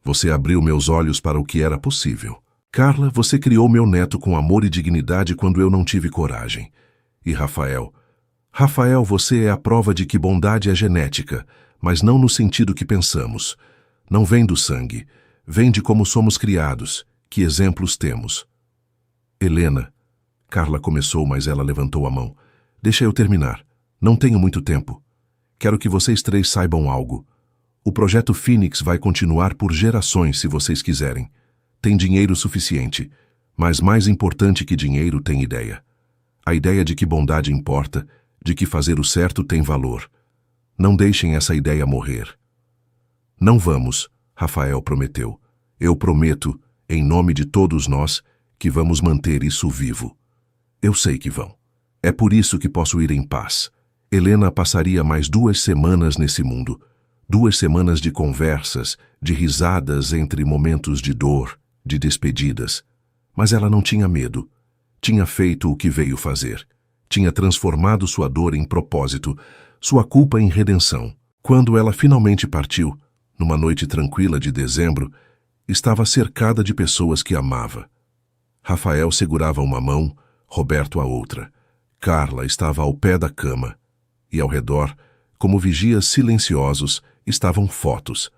Você abriu meus olhos para o que era possível. Carla, você criou meu neto com amor e dignidade quando eu não tive coragem. E Rafael, você é a prova de que bondade é genética, mas não no sentido que pensamos. Não vem do sangue, vem de como somos criados, que exemplos temos. Helena, Carla começou, mas ela levantou a mão. Deixa eu terminar. Não tenho muito tempo. Quero que vocês 3 saibam algo. O projeto Fênix vai continuar por gerações se vocês quiserem. Tem dinheiro suficiente, mas mais importante que dinheiro tem ideia. A ideia de que bondade importa, de que fazer o certo tem valor. Não deixem essa ideia morrer. Não vamos, Rafael prometeu. Eu prometo, em nome de todos nós, que vamos manter isso vivo. Eu sei que vão. É por isso que posso ir em paz. Helena passaria mais 2 semanas nesse mundo. 2 semanas de conversas, de risadas entre momentos de dor, de despedidas. Mas ela não tinha medo. Tinha feito o que veio fazer. Tinha transformado sua dor em propósito, sua culpa em redenção. Quando ela finalmente partiu, numa noite tranquila de dezembro, estava cercada de pessoas que amava. Rafael segurava uma mão, Roberto a outra. Carla estava ao pé da cama. E ao redor, como vigias silenciosos, estavam fotos.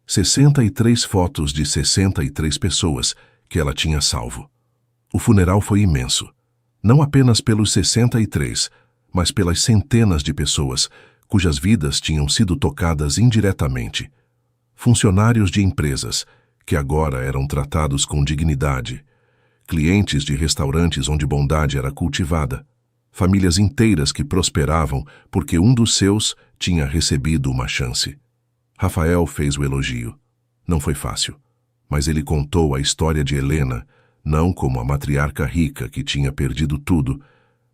63 fotos de 63 pessoas que ela tinha salvo. O funeral foi imenso. Não apenas pelos 63, mas pelas centenas de pessoas cujas vidas tinham sido tocadas indiretamente. Funcionários de empresas, que agora eram tratados com dignidade. Clientes de restaurantes onde bondade era cultivada. Famílias inteiras que prosperavam porque um dos seus tinha recebido uma chance. Rafael fez o elogio. Não foi fácil, mas ele contou a história de Helena, não como a matriarca rica que tinha perdido tudo,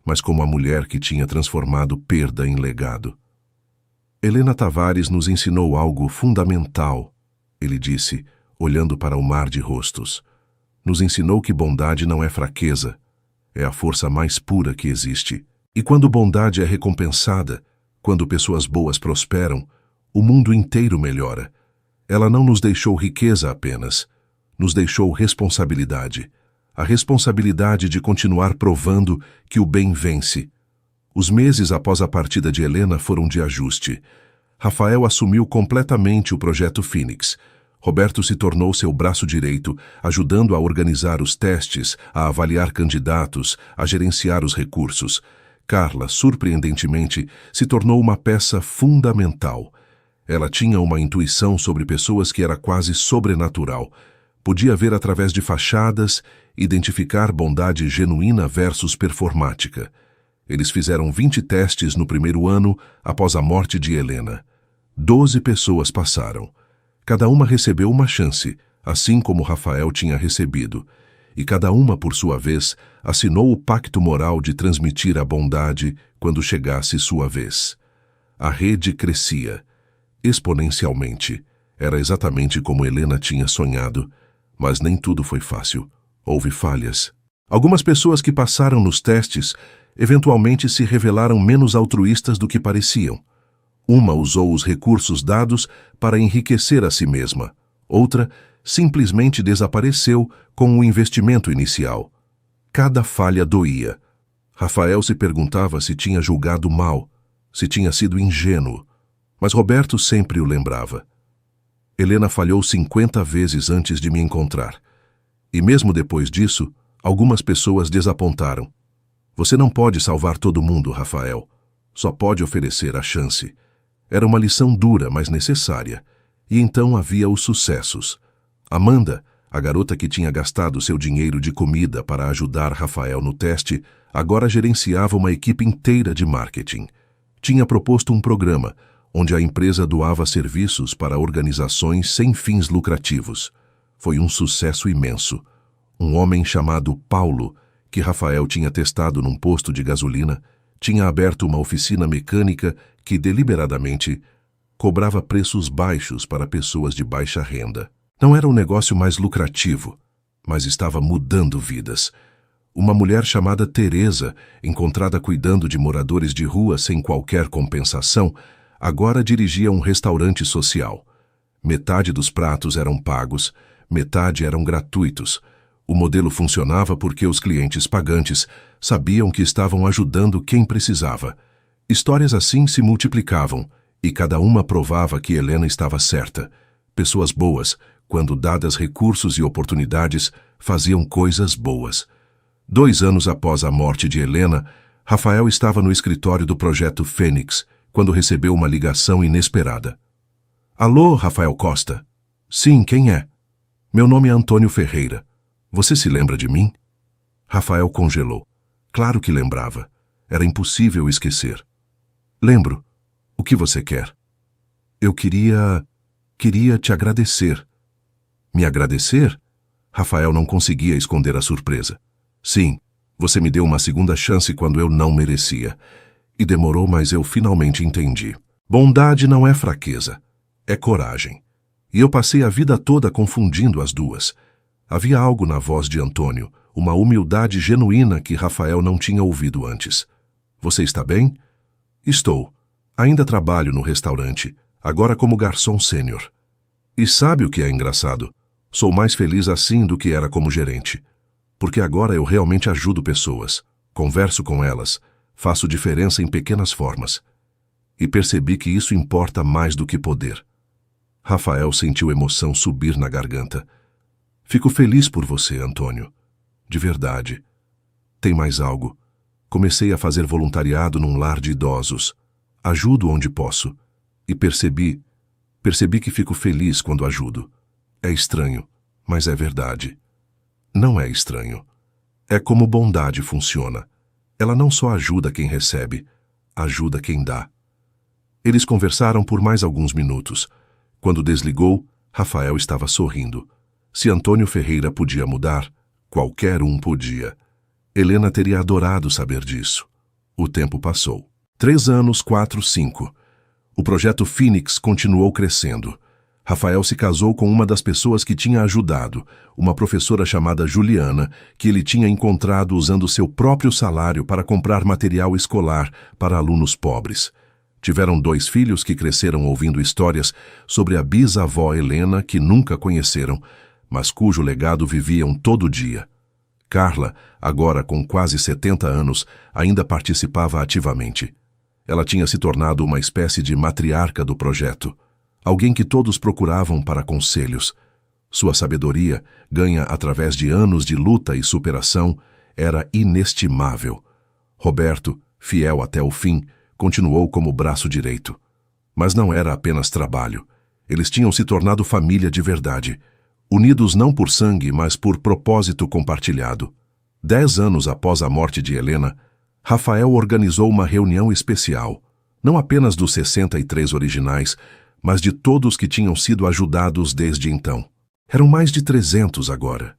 mas como a mulher que tinha transformado perda em legado. Helena Tavares nos ensinou algo fundamental, ele disse, olhando para o mar de rostos. Nos ensinou que bondade não é fraqueza, é a força mais pura que existe. E quando bondade é recompensada, quando pessoas boas prosperam, o mundo inteiro melhora. Ela não nos deixou riqueza apenas, nos deixou responsabilidade. A responsabilidade de continuar provando que o bem vence. Os meses após a partida de Helena foram de ajuste. Rafael assumiu completamente o projeto Fênix. Roberto se tornou seu braço direito, ajudando a organizar os testes, a avaliar candidatos, a gerenciar os recursos. Carla, surpreendentemente, se tornou uma peça fundamental. Ela tinha uma intuição sobre pessoas que era quase sobrenatural. Podia ver através de fachadas, identificar bondade genuína versus performática. Eles fizeram 20 testes no primeiro ano após a morte de Helena. 12 pessoas passaram. Cada uma recebeu uma chance, assim como Rafael tinha recebido. E cada uma, por sua vez, assinou o pacto moral de transmitir a bondade quando chegasse sua vez. A rede crescia, exponencialmente. Era exatamente como Helena tinha sonhado, mas nem tudo foi fácil. Houve falhas. Algumas pessoas que passaram nos testes eventualmente se revelaram menos altruístas do que pareciam. Uma usou os recursos dados para enriquecer a si mesma. Outra simplesmente desapareceu com o investimento inicial. Cada falha doía. Rafael se perguntava se tinha julgado mal, se tinha sido ingênuo, mas Roberto sempre o lembrava. Helena falhou 50 vezes antes de me encontrar. E mesmo depois disso, algumas pessoas desapontaram. Você não pode salvar todo mundo, Rafael. Só pode oferecer a chance. Era uma lição dura, mas necessária. E então havia os sucessos. Amanda, a garota que tinha gastado seu dinheiro de comida para ajudar Rafael no teste, agora gerenciava uma equipe inteira de marketing. Tinha proposto um programa, onde a empresa doava serviços para organizações sem fins lucrativos. Foi um sucesso imenso. Um homem chamado Paulo, que Rafael tinha testado num posto de gasolina, tinha aberto uma oficina mecânica que, deliberadamente, cobrava preços baixos para pessoas de baixa renda. Não era o negócio mais lucrativo, mas estava mudando vidas. Uma mulher chamada Teresa, encontrada cuidando de moradores de rua sem qualquer compensação, agora dirigia um restaurante social. Metade dos pratos eram pagos, metade eram gratuitos. O modelo funcionava porque os clientes pagantes sabiam que estavam ajudando quem precisava. Histórias assim se multiplicavam, e cada uma provava que Helena estava certa. Pessoas boas, quando dadas recursos e oportunidades, faziam coisas boas. 2 anos após a morte de Helena, Rafael estava no escritório do Projeto Fênix, quando recebeu uma ligação inesperada. Alô, Rafael Costa? Sim, quem é? Meu nome é Antônio Ferreira. Você se lembra de mim? Rafael congelou. Claro que lembrava. Era impossível esquecer. Lembro. O que você quer? Eu queria te agradecer. Me agradecer? Rafael não conseguia esconder a surpresa. Sim, você me deu uma segunda chance quando eu não merecia. E demorou, mas eu finalmente entendi. Bondade não é fraqueza, é coragem. E eu passei a vida toda confundindo as duas. Havia algo na voz de Antônio, uma humildade genuína que Rafael não tinha ouvido antes. Você está bem? Estou. Ainda trabalho no restaurante, agora como garçom sênior. E sabe o que é engraçado? Sou mais feliz assim do que era como gerente. Porque agora eu realmente ajudo pessoas, converso com elas, faço diferença em pequenas formas. E percebi que isso importa mais do que poder. Rafael sentiu emoção subir na garganta. Fico feliz por você, Antônio. De verdade. Tem mais algo. Comecei a fazer voluntariado num lar de idosos. Ajudo onde posso. E percebi que fico feliz quando ajudo. É estranho, mas é verdade. Não é estranho. É como bondade funciona. Ela não só ajuda quem recebe, ajuda quem dá. Eles conversaram por mais alguns minutos. Quando desligou, Rafael estava sorrindo. Se Antônio Ferreira podia mudar, qualquer um podia. Helena teria adorado saber disso. O tempo passou. 3 anos, 4, 5. O projeto Fênix continuou crescendo. Rafael se casou com uma das pessoas que tinha ajudado, uma professora chamada Juliana, que ele tinha encontrado usando seu próprio salário para comprar material escolar para alunos pobres. Tiveram 2 filhos que cresceram ouvindo histórias sobre a bisavó Helena que nunca conheceram, mas cujo legado viviam todo dia. Carla, agora com quase 70 anos, ainda participava ativamente. Ela tinha se tornado uma espécie de matriarca do projeto, alguém que todos procuravam para conselhos. Sua sabedoria, ganha através de anos de luta e superação, era inestimável. Roberto, fiel até o fim, continuou como braço direito. Mas não era apenas trabalho. Eles tinham se tornado família de verdade, unidos não por sangue, mas por propósito compartilhado. 10 anos após a morte de Helena, Rafael organizou uma reunião especial, não apenas dos 63 originais, mas de todos que tinham sido ajudados desde então. Eram mais de 300 agora.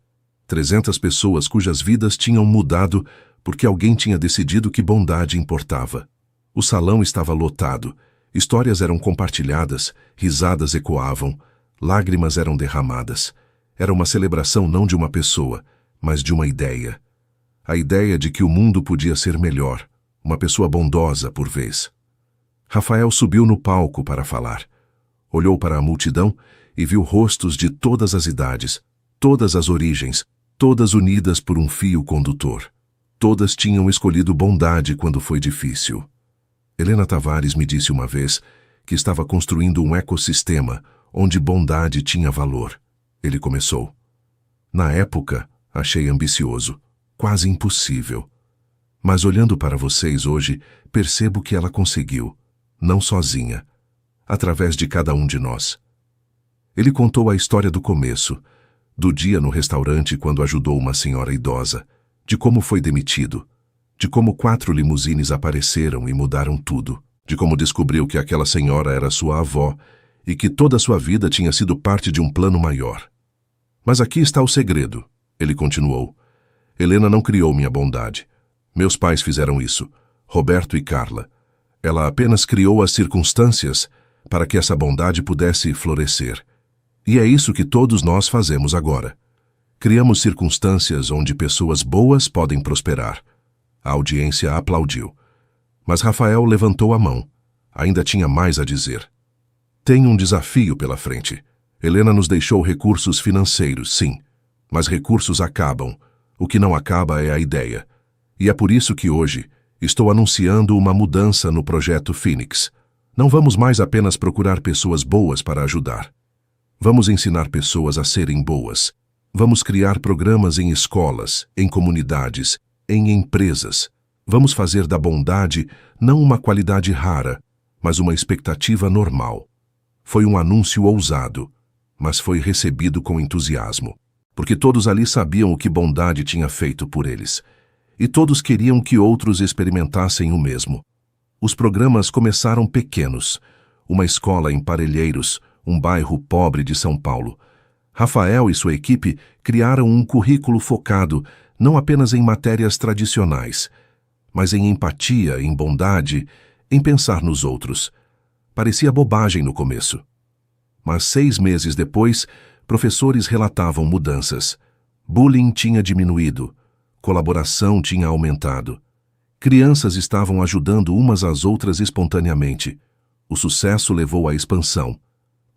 300 pessoas cujas vidas tinham mudado porque alguém tinha decidido que bondade importava. O salão estava lotado, histórias eram compartilhadas, risadas ecoavam, lágrimas eram derramadas. Era uma celebração não de uma pessoa, mas de uma ideia. A ideia de que o mundo podia ser melhor, uma pessoa bondosa por vez. Rafael subiu no palco para falar. Olhou para a multidão e viu rostos de todas as idades, todas as origens, todas unidas por um fio condutor. Todas tinham escolhido bondade quando foi difícil. Helena Tavares me disse uma vez que estava construindo um ecossistema onde bondade tinha valor. Ele começou. Na época, achei ambicioso, quase impossível. Mas olhando para vocês hoje, percebo que ela conseguiu, não sozinha, através de cada um de nós. Ele contou a história do começo, do dia no restaurante quando ajudou uma senhora idosa, de como foi demitido, de como 4 limusines apareceram e mudaram tudo, de como descobriu que aquela senhora era sua avó e que toda a sua vida tinha sido parte de um plano maior. Mas aqui está o segredo, ele continuou. Helena não criou minha bondade. Meus pais fizeram isso, Roberto e Carla. Ela apenas criou as circunstâncias para que essa bondade pudesse florescer. E é isso que todos nós fazemos agora. Criamos circunstâncias onde pessoas boas podem prosperar. A audiência aplaudiu. Mas Rafael levantou a mão. Ainda tinha mais a dizer. Tem um desafio pela frente. Helena nos deixou recursos financeiros, sim. Mas recursos acabam. O que não acaba é a ideia. E é por isso que hoje estou anunciando uma mudança no projeto Fênix. Não vamos mais apenas procurar pessoas boas para ajudar. Vamos ensinar pessoas a serem boas. Vamos criar programas em escolas, em comunidades, em empresas. Vamos fazer da bondade não uma qualidade rara, mas uma expectativa normal. Foi um anúncio ousado, mas foi recebido com entusiasmo, porque todos ali sabiam o que bondade tinha feito por eles, e todos queriam que outros experimentassem o mesmo. Os programas começaram pequenos, uma escola em Parelheiros, um bairro pobre de São Paulo. Rafael e sua equipe criaram um currículo focado não apenas em matérias tradicionais, mas em empatia, em bondade, em pensar nos outros. Parecia bobagem no começo. Mas 6 meses depois, professores relatavam mudanças. Bullying tinha diminuído, colaboração tinha aumentado. Crianças estavam ajudando umas às outras espontaneamente. O sucesso levou à expansão.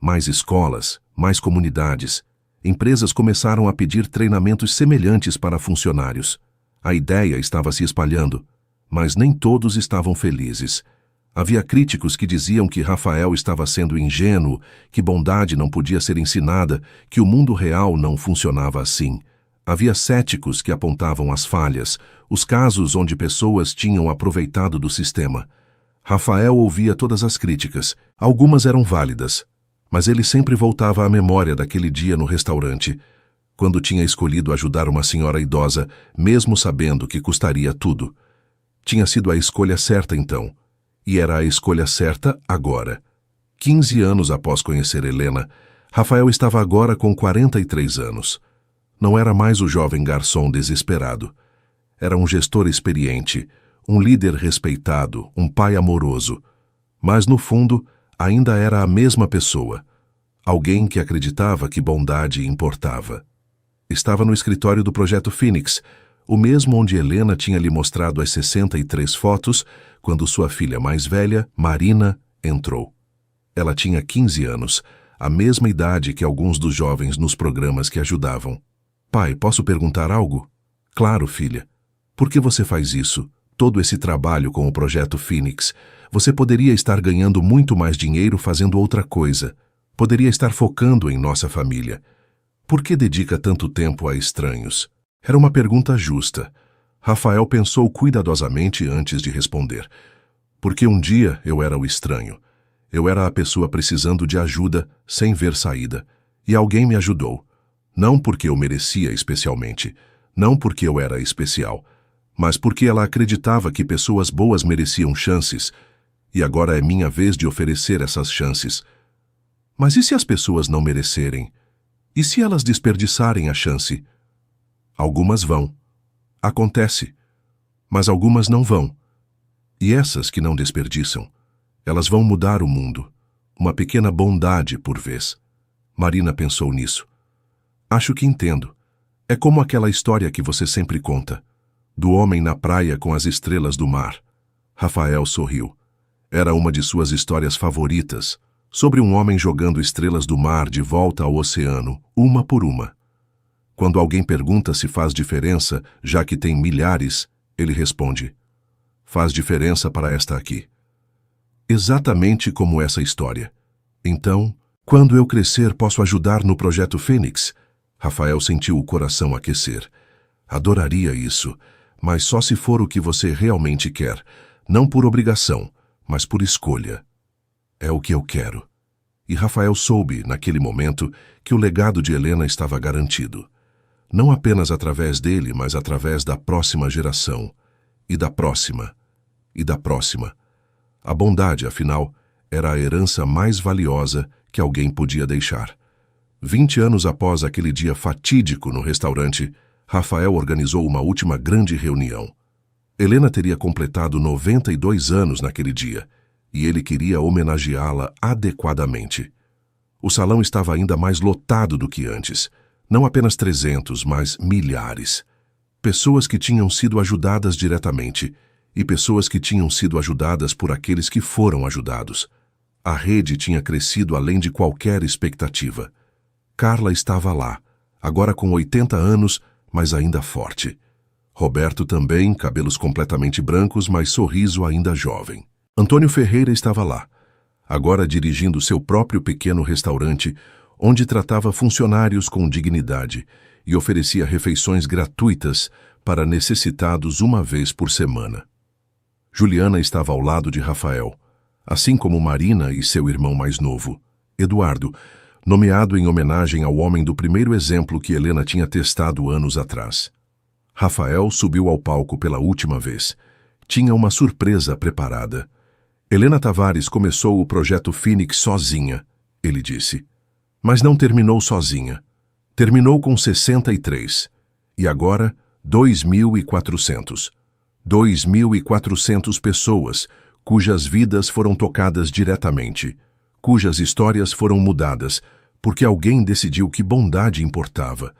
Mais escolas, mais comunidades. Empresas começaram a pedir treinamentos semelhantes para funcionários. A ideia estava se espalhando, mas nem todos estavam felizes. Havia críticos que diziam que Rafael estava sendo ingênuo, que bondade não podia ser ensinada, que o mundo real não funcionava assim. Havia céticos que apontavam as falhas, os casos onde pessoas tinham aproveitado do sistema. Rafael ouvia todas as críticas. Algumas eram válidas, mas ele sempre voltava à memória daquele dia no restaurante, quando tinha escolhido ajudar uma senhora idosa, mesmo sabendo que custaria tudo. Tinha sido a escolha certa então, e era a escolha certa agora. 15 anos após conhecer Helena, Rafael estava agora com 43 anos. Não era mais o jovem garçom desesperado. Era um gestor experiente, um líder respeitado, um pai amoroso. Mas, no fundo, ainda era a mesma pessoa. Alguém que acreditava que bondade importava. Estava no escritório do Projeto Fênix, o mesmo onde Helena tinha lhe mostrado as 63 fotos, quando sua filha mais velha, Marina, entrou. Ela tinha 15 anos, a mesma idade que alguns dos jovens nos programas que ajudavam. Pai, posso perguntar algo? Claro, filha. Por que você faz isso? Todo esse trabalho com o Projeto Fênix. Você poderia estar ganhando muito mais dinheiro fazendo outra coisa. Poderia estar focando em nossa família. Por que dedica tanto tempo a estranhos? Era uma pergunta justa. Rafael pensou cuidadosamente antes de responder. Porque um dia eu era o estranho. Eu era a pessoa precisando de ajuda, sem ver saída. E alguém me ajudou. Não porque eu merecia especialmente. Não porque eu era especial. Mas porque ela acreditava que pessoas boas mereciam chances. E agora é minha vez de oferecer essas chances. Mas e se as pessoas não merecerem? E se elas desperdiçarem a chance? Algumas vão. Acontece. Mas algumas não vão. E essas que não desperdiçam, elas vão mudar o mundo. Uma pequena bondade por vez. Marina pensou nisso. Acho que entendo. É como aquela história que você sempre conta. Do homem na praia com as estrelas do mar. Rafael sorriu. Era uma de suas histórias favoritas, sobre um homem jogando estrelas do mar de volta ao oceano, uma por uma. Quando alguém pergunta se faz diferença, já que tem milhares, ele responde: faz diferença para esta aqui. Exatamente como essa história. Então, quando eu crescer, posso ajudar no Projeto Fênix? Rafael sentiu o coração aquecer. Adoraria isso, mas só se for o que você realmente quer, não por obrigação, mas por escolha. É o que eu quero. E Rafael soube, naquele momento, que o legado de Helena estava garantido. Não apenas através dele, mas através da próxima geração. E da próxima. E da próxima. A bondade, afinal, era a herança mais valiosa que alguém podia deixar. 20 anos após aquele dia fatídico no restaurante, Rafael organizou uma última grande reunião. Helena teria completado 92 anos naquele dia, e ele queria homenageá-la adequadamente. O salão estava ainda mais lotado do que antes. Não apenas 300, mas milhares. Pessoas que tinham sido ajudadas diretamente, e pessoas que tinham sido ajudadas por aqueles que foram ajudados. A rede tinha crescido além de qualquer expectativa. Carla estava lá, agora com 80 anos, mas ainda forte. Roberto também, cabelos completamente brancos, mas sorriso ainda jovem. Antônio Ferreira estava lá, agora dirigindo seu próprio pequeno restaurante, onde tratava funcionários com dignidade e oferecia refeições gratuitas para necessitados uma vez por semana. Juliana estava ao lado de Rafael, assim como Marina e seu irmão mais novo, Eduardo, nomeado em homenagem ao homem do primeiro exemplo que Helena tinha testado anos atrás. Rafael subiu ao palco pela última vez. Tinha uma surpresa preparada. Helena Tavares começou o Projeto Fênix sozinha, ele disse. Mas não terminou sozinha. Terminou com 63. E agora, 2.400. 2.400 pessoas, cujas vidas foram tocadas diretamente, cujas histórias foram mudadas, porque alguém decidiu que bondade importava.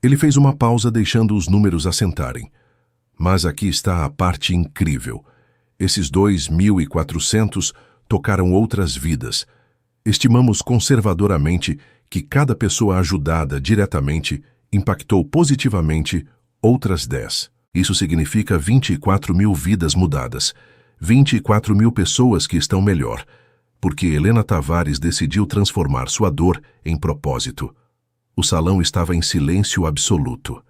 Ele fez uma pausa deixando os números assentarem. Mas aqui está a parte incrível. Esses 2.400 tocaram outras vidas. Estimamos conservadoramente que cada pessoa ajudada diretamente impactou positivamente outras 10. Isso significa 24.000 vidas mudadas, 24.000 pessoas que estão melhor, porque Helena Tavares decidiu transformar sua dor em propósito. O salão estava em silêncio absoluto.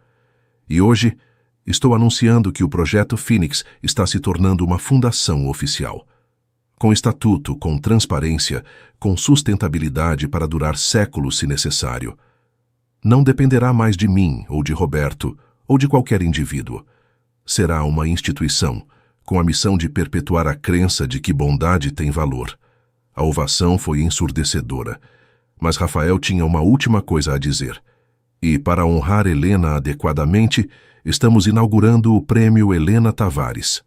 E hoje, estou anunciando que o Projeto Fênix está se tornando uma fundação oficial. Com estatuto, com transparência, com sustentabilidade para durar séculos se necessário. Não dependerá mais de mim, ou de Roberto, ou de qualquer indivíduo. Será uma instituição, com a missão de perpetuar a crença de que bondade tem valor. A ovação foi ensurdecedora, mas Rafael tinha uma última coisa a dizer. E, para honrar Helena adequadamente, estamos inaugurando o Prêmio Helena Tavares.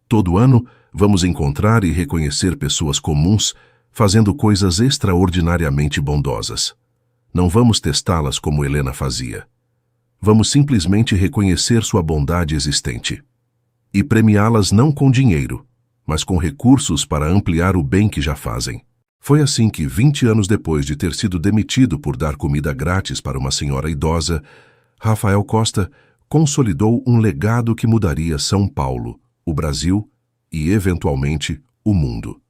Todo ano, vamos encontrar e reconhecer pessoas comuns fazendo coisas extraordinariamente bondosas. Não vamos testá-las como Helena fazia. Vamos simplesmente reconhecer sua bondade existente. E premiá-las não com dinheiro, mas com recursos para ampliar o bem que já fazem. Foi assim que, 20 anos depois de ter sido demitido por dar comida grátis para uma senhora idosa, Rafael Costa consolidou um legado que mudaria São Paulo, o Brasil e, eventualmente, o mundo.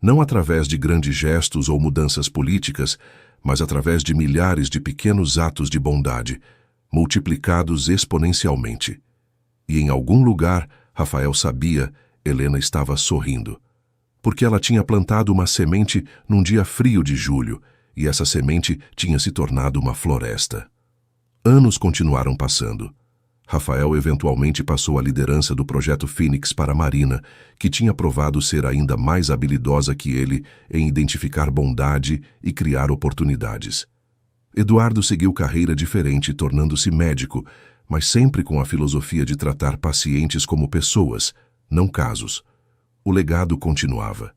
Não através de grandes gestos ou mudanças políticas, mas através de milhares de pequenos atos de bondade, multiplicados exponencialmente. E em algum lugar, Rafael sabia, Helena estava sorrindo. Porque ela tinha plantado uma semente num dia frio de julho, e essa semente tinha se tornado uma floresta. Anos continuaram passando. Rafael eventualmente passou a liderança do Projeto Fênix para Marina, que tinha provado ser ainda mais habilidosa que ele em identificar bondade e criar oportunidades. Eduardo seguiu carreira diferente, tornando-se médico, mas sempre com a filosofia de tratar pacientes como pessoas, não casos. O legado continuava.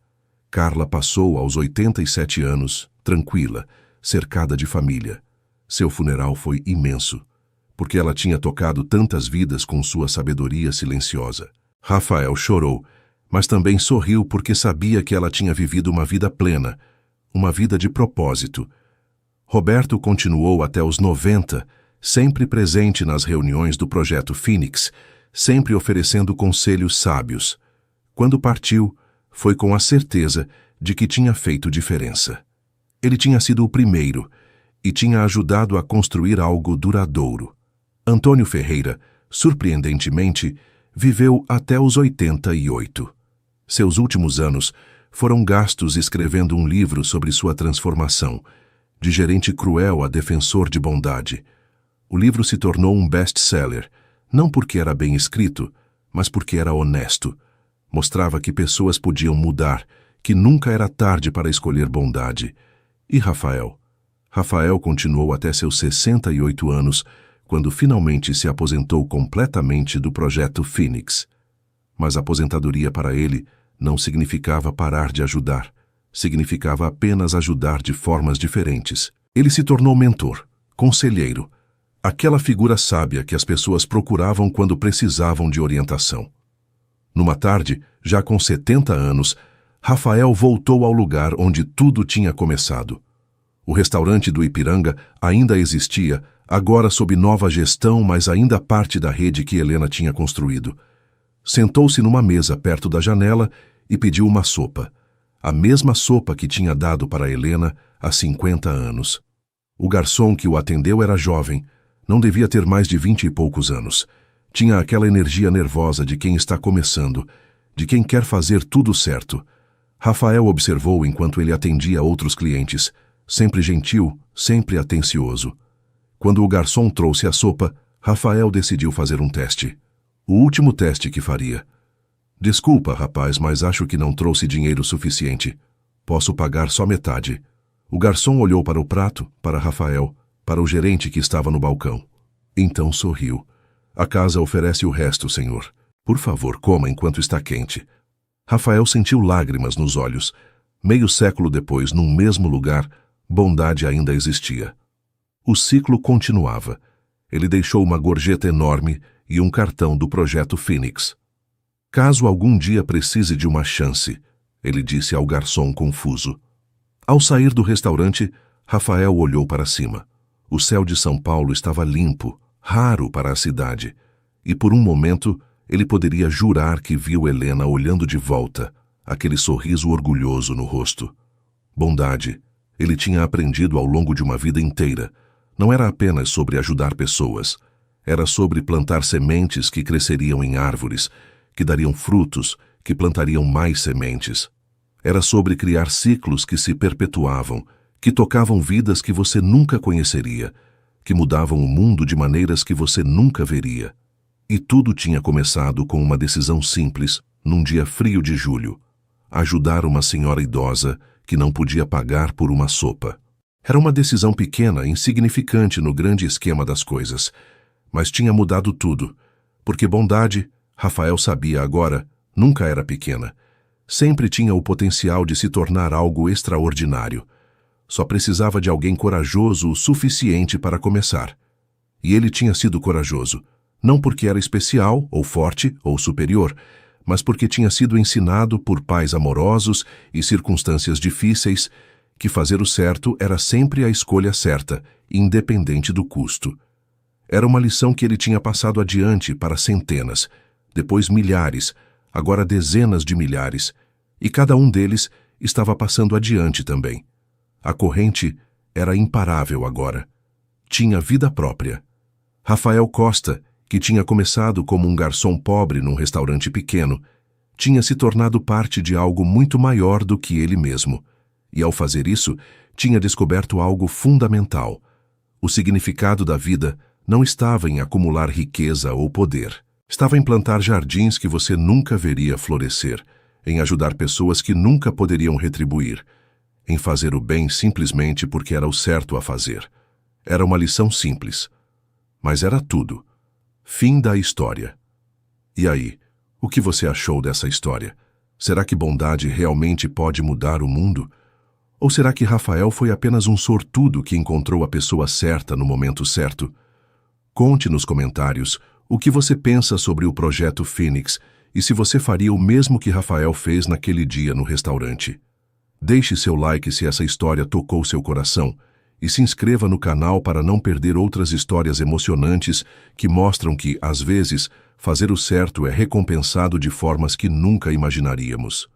Carla passou aos 87 anos, tranquila, cercada de família. Seu funeral foi imenso, porque ela tinha tocado tantas vidas com sua sabedoria silenciosa. Rafael chorou, mas também sorriu porque sabia que ela tinha vivido uma vida plena, uma vida de propósito. Roberto continuou até os 90, sempre presente nas reuniões do Projeto Fênix, sempre oferecendo conselhos sábios. Quando partiu, foi com a certeza de que tinha feito diferença. Ele tinha sido o primeiro e tinha ajudado a construir algo duradouro. Antônio Ferreira, surpreendentemente, viveu até os 88. Seus últimos anos foram gastos escrevendo um livro sobre sua transformação, de gerente cruel a defensor de bondade. O livro se tornou um best-seller, não porque era bem escrito, mas porque era honesto. Mostrava que pessoas podiam mudar, que nunca era tarde para escolher bondade. E Rafael? Rafael continuou até seus 68 anos, quando finalmente se aposentou completamente do Projeto Fênix. Mas a aposentadoria para ele não significava parar de ajudar. Significava apenas ajudar de formas diferentes. Ele se tornou mentor, conselheiro, aquela figura sábia que as pessoas procuravam quando precisavam de orientação. Numa tarde, já com 70 anos, Rafael voltou ao lugar onde tudo tinha começado. O restaurante do Ipiranga ainda existia, agora sob nova gestão, mas ainda parte da rede que Helena tinha construído. Sentou-se numa mesa perto da janela e pediu uma sopa. A mesma sopa que tinha dado para Helena há 50 anos. O garçom que o atendeu era jovem, não devia ter mais de 20 e poucos anos. Tinha aquela energia nervosa de quem está começando, de quem quer fazer tudo certo. Rafael observou enquanto ele atendia outros clientes, sempre gentil, sempre atencioso. Quando o garçom trouxe a sopa, Rafael decidiu fazer um teste. O último teste que faria. Desculpa, rapaz, mas acho que não trouxe dinheiro suficiente. Posso pagar só metade. O garçom olhou para o prato, para Rafael, para o gerente que estava no balcão. Então sorriu. A casa oferece o resto, senhor. Por favor, coma enquanto está quente. Rafael sentiu lágrimas nos olhos. Meio século depois, num mesmo lugar, bondade ainda existia. O ciclo continuava. Ele deixou uma gorjeta enorme e um cartão do Projeto Fênix. Caso algum dia precise de uma chance, ele disse ao garçom confuso. Ao sair do restaurante, Rafael olhou para cima. O céu de São Paulo estava limpo, raro para a cidade, e por um momento ele poderia jurar que viu Helena olhando de volta, aquele sorriso orgulhoso no rosto. Bondade, ele tinha aprendido ao longo de uma vida inteira, não era apenas sobre ajudar pessoas, era sobre plantar sementes que cresceriam em árvores, que dariam frutos, que plantariam mais sementes. Era sobre criar ciclos que se perpetuavam, que tocavam vidas que você nunca conheceria, que mudavam o mundo de maneiras que você nunca veria. E tudo tinha começado com uma decisão simples, num dia frio de julho: ajudar uma senhora idosa que não podia pagar por uma sopa. Era uma decisão pequena, insignificante no grande esquema das coisas, mas tinha mudado tudo, porque bondade, Rafael sabia agora, nunca era pequena. Sempre tinha o potencial de se tornar algo extraordinário. Só precisava de alguém corajoso o suficiente para começar. E ele tinha sido corajoso, não porque era especial, ou forte, ou superior, mas porque tinha sido ensinado por pais amorosos e circunstâncias difíceis que fazer o certo era sempre a escolha certa, independente do custo. Era uma lição que ele tinha passado adiante para centenas, depois milhares, agora dezenas de milhares, e cada um deles estava passando adiante também. A corrente era imparável agora. Tinha vida própria. Rafael Costa, que tinha começado como um garçom pobre num restaurante pequeno, tinha se tornado parte de algo muito maior do que ele mesmo. E ao fazer isso, tinha descoberto algo fundamental. O significado da vida não estava em acumular riqueza ou poder. Estava em plantar jardins que você nunca veria florescer, em ajudar pessoas que nunca poderiam retribuir, em fazer o bem simplesmente porque era o certo a fazer. Era uma lição simples, mas era tudo. Fim da história. E aí, o que você achou dessa história? Será que bondade realmente pode mudar o mundo? Ou será que Rafael foi apenas um sortudo que encontrou a pessoa certa no momento certo? Conte nos comentários o que você pensa sobre o Projeto Fênix e se você faria o mesmo que Rafael fez naquele dia no restaurante. Deixe seu like se essa história tocou seu coração e se inscreva no canal para não perder outras histórias emocionantes que mostram que, às vezes, fazer o certo é recompensado de formas que nunca imaginaríamos.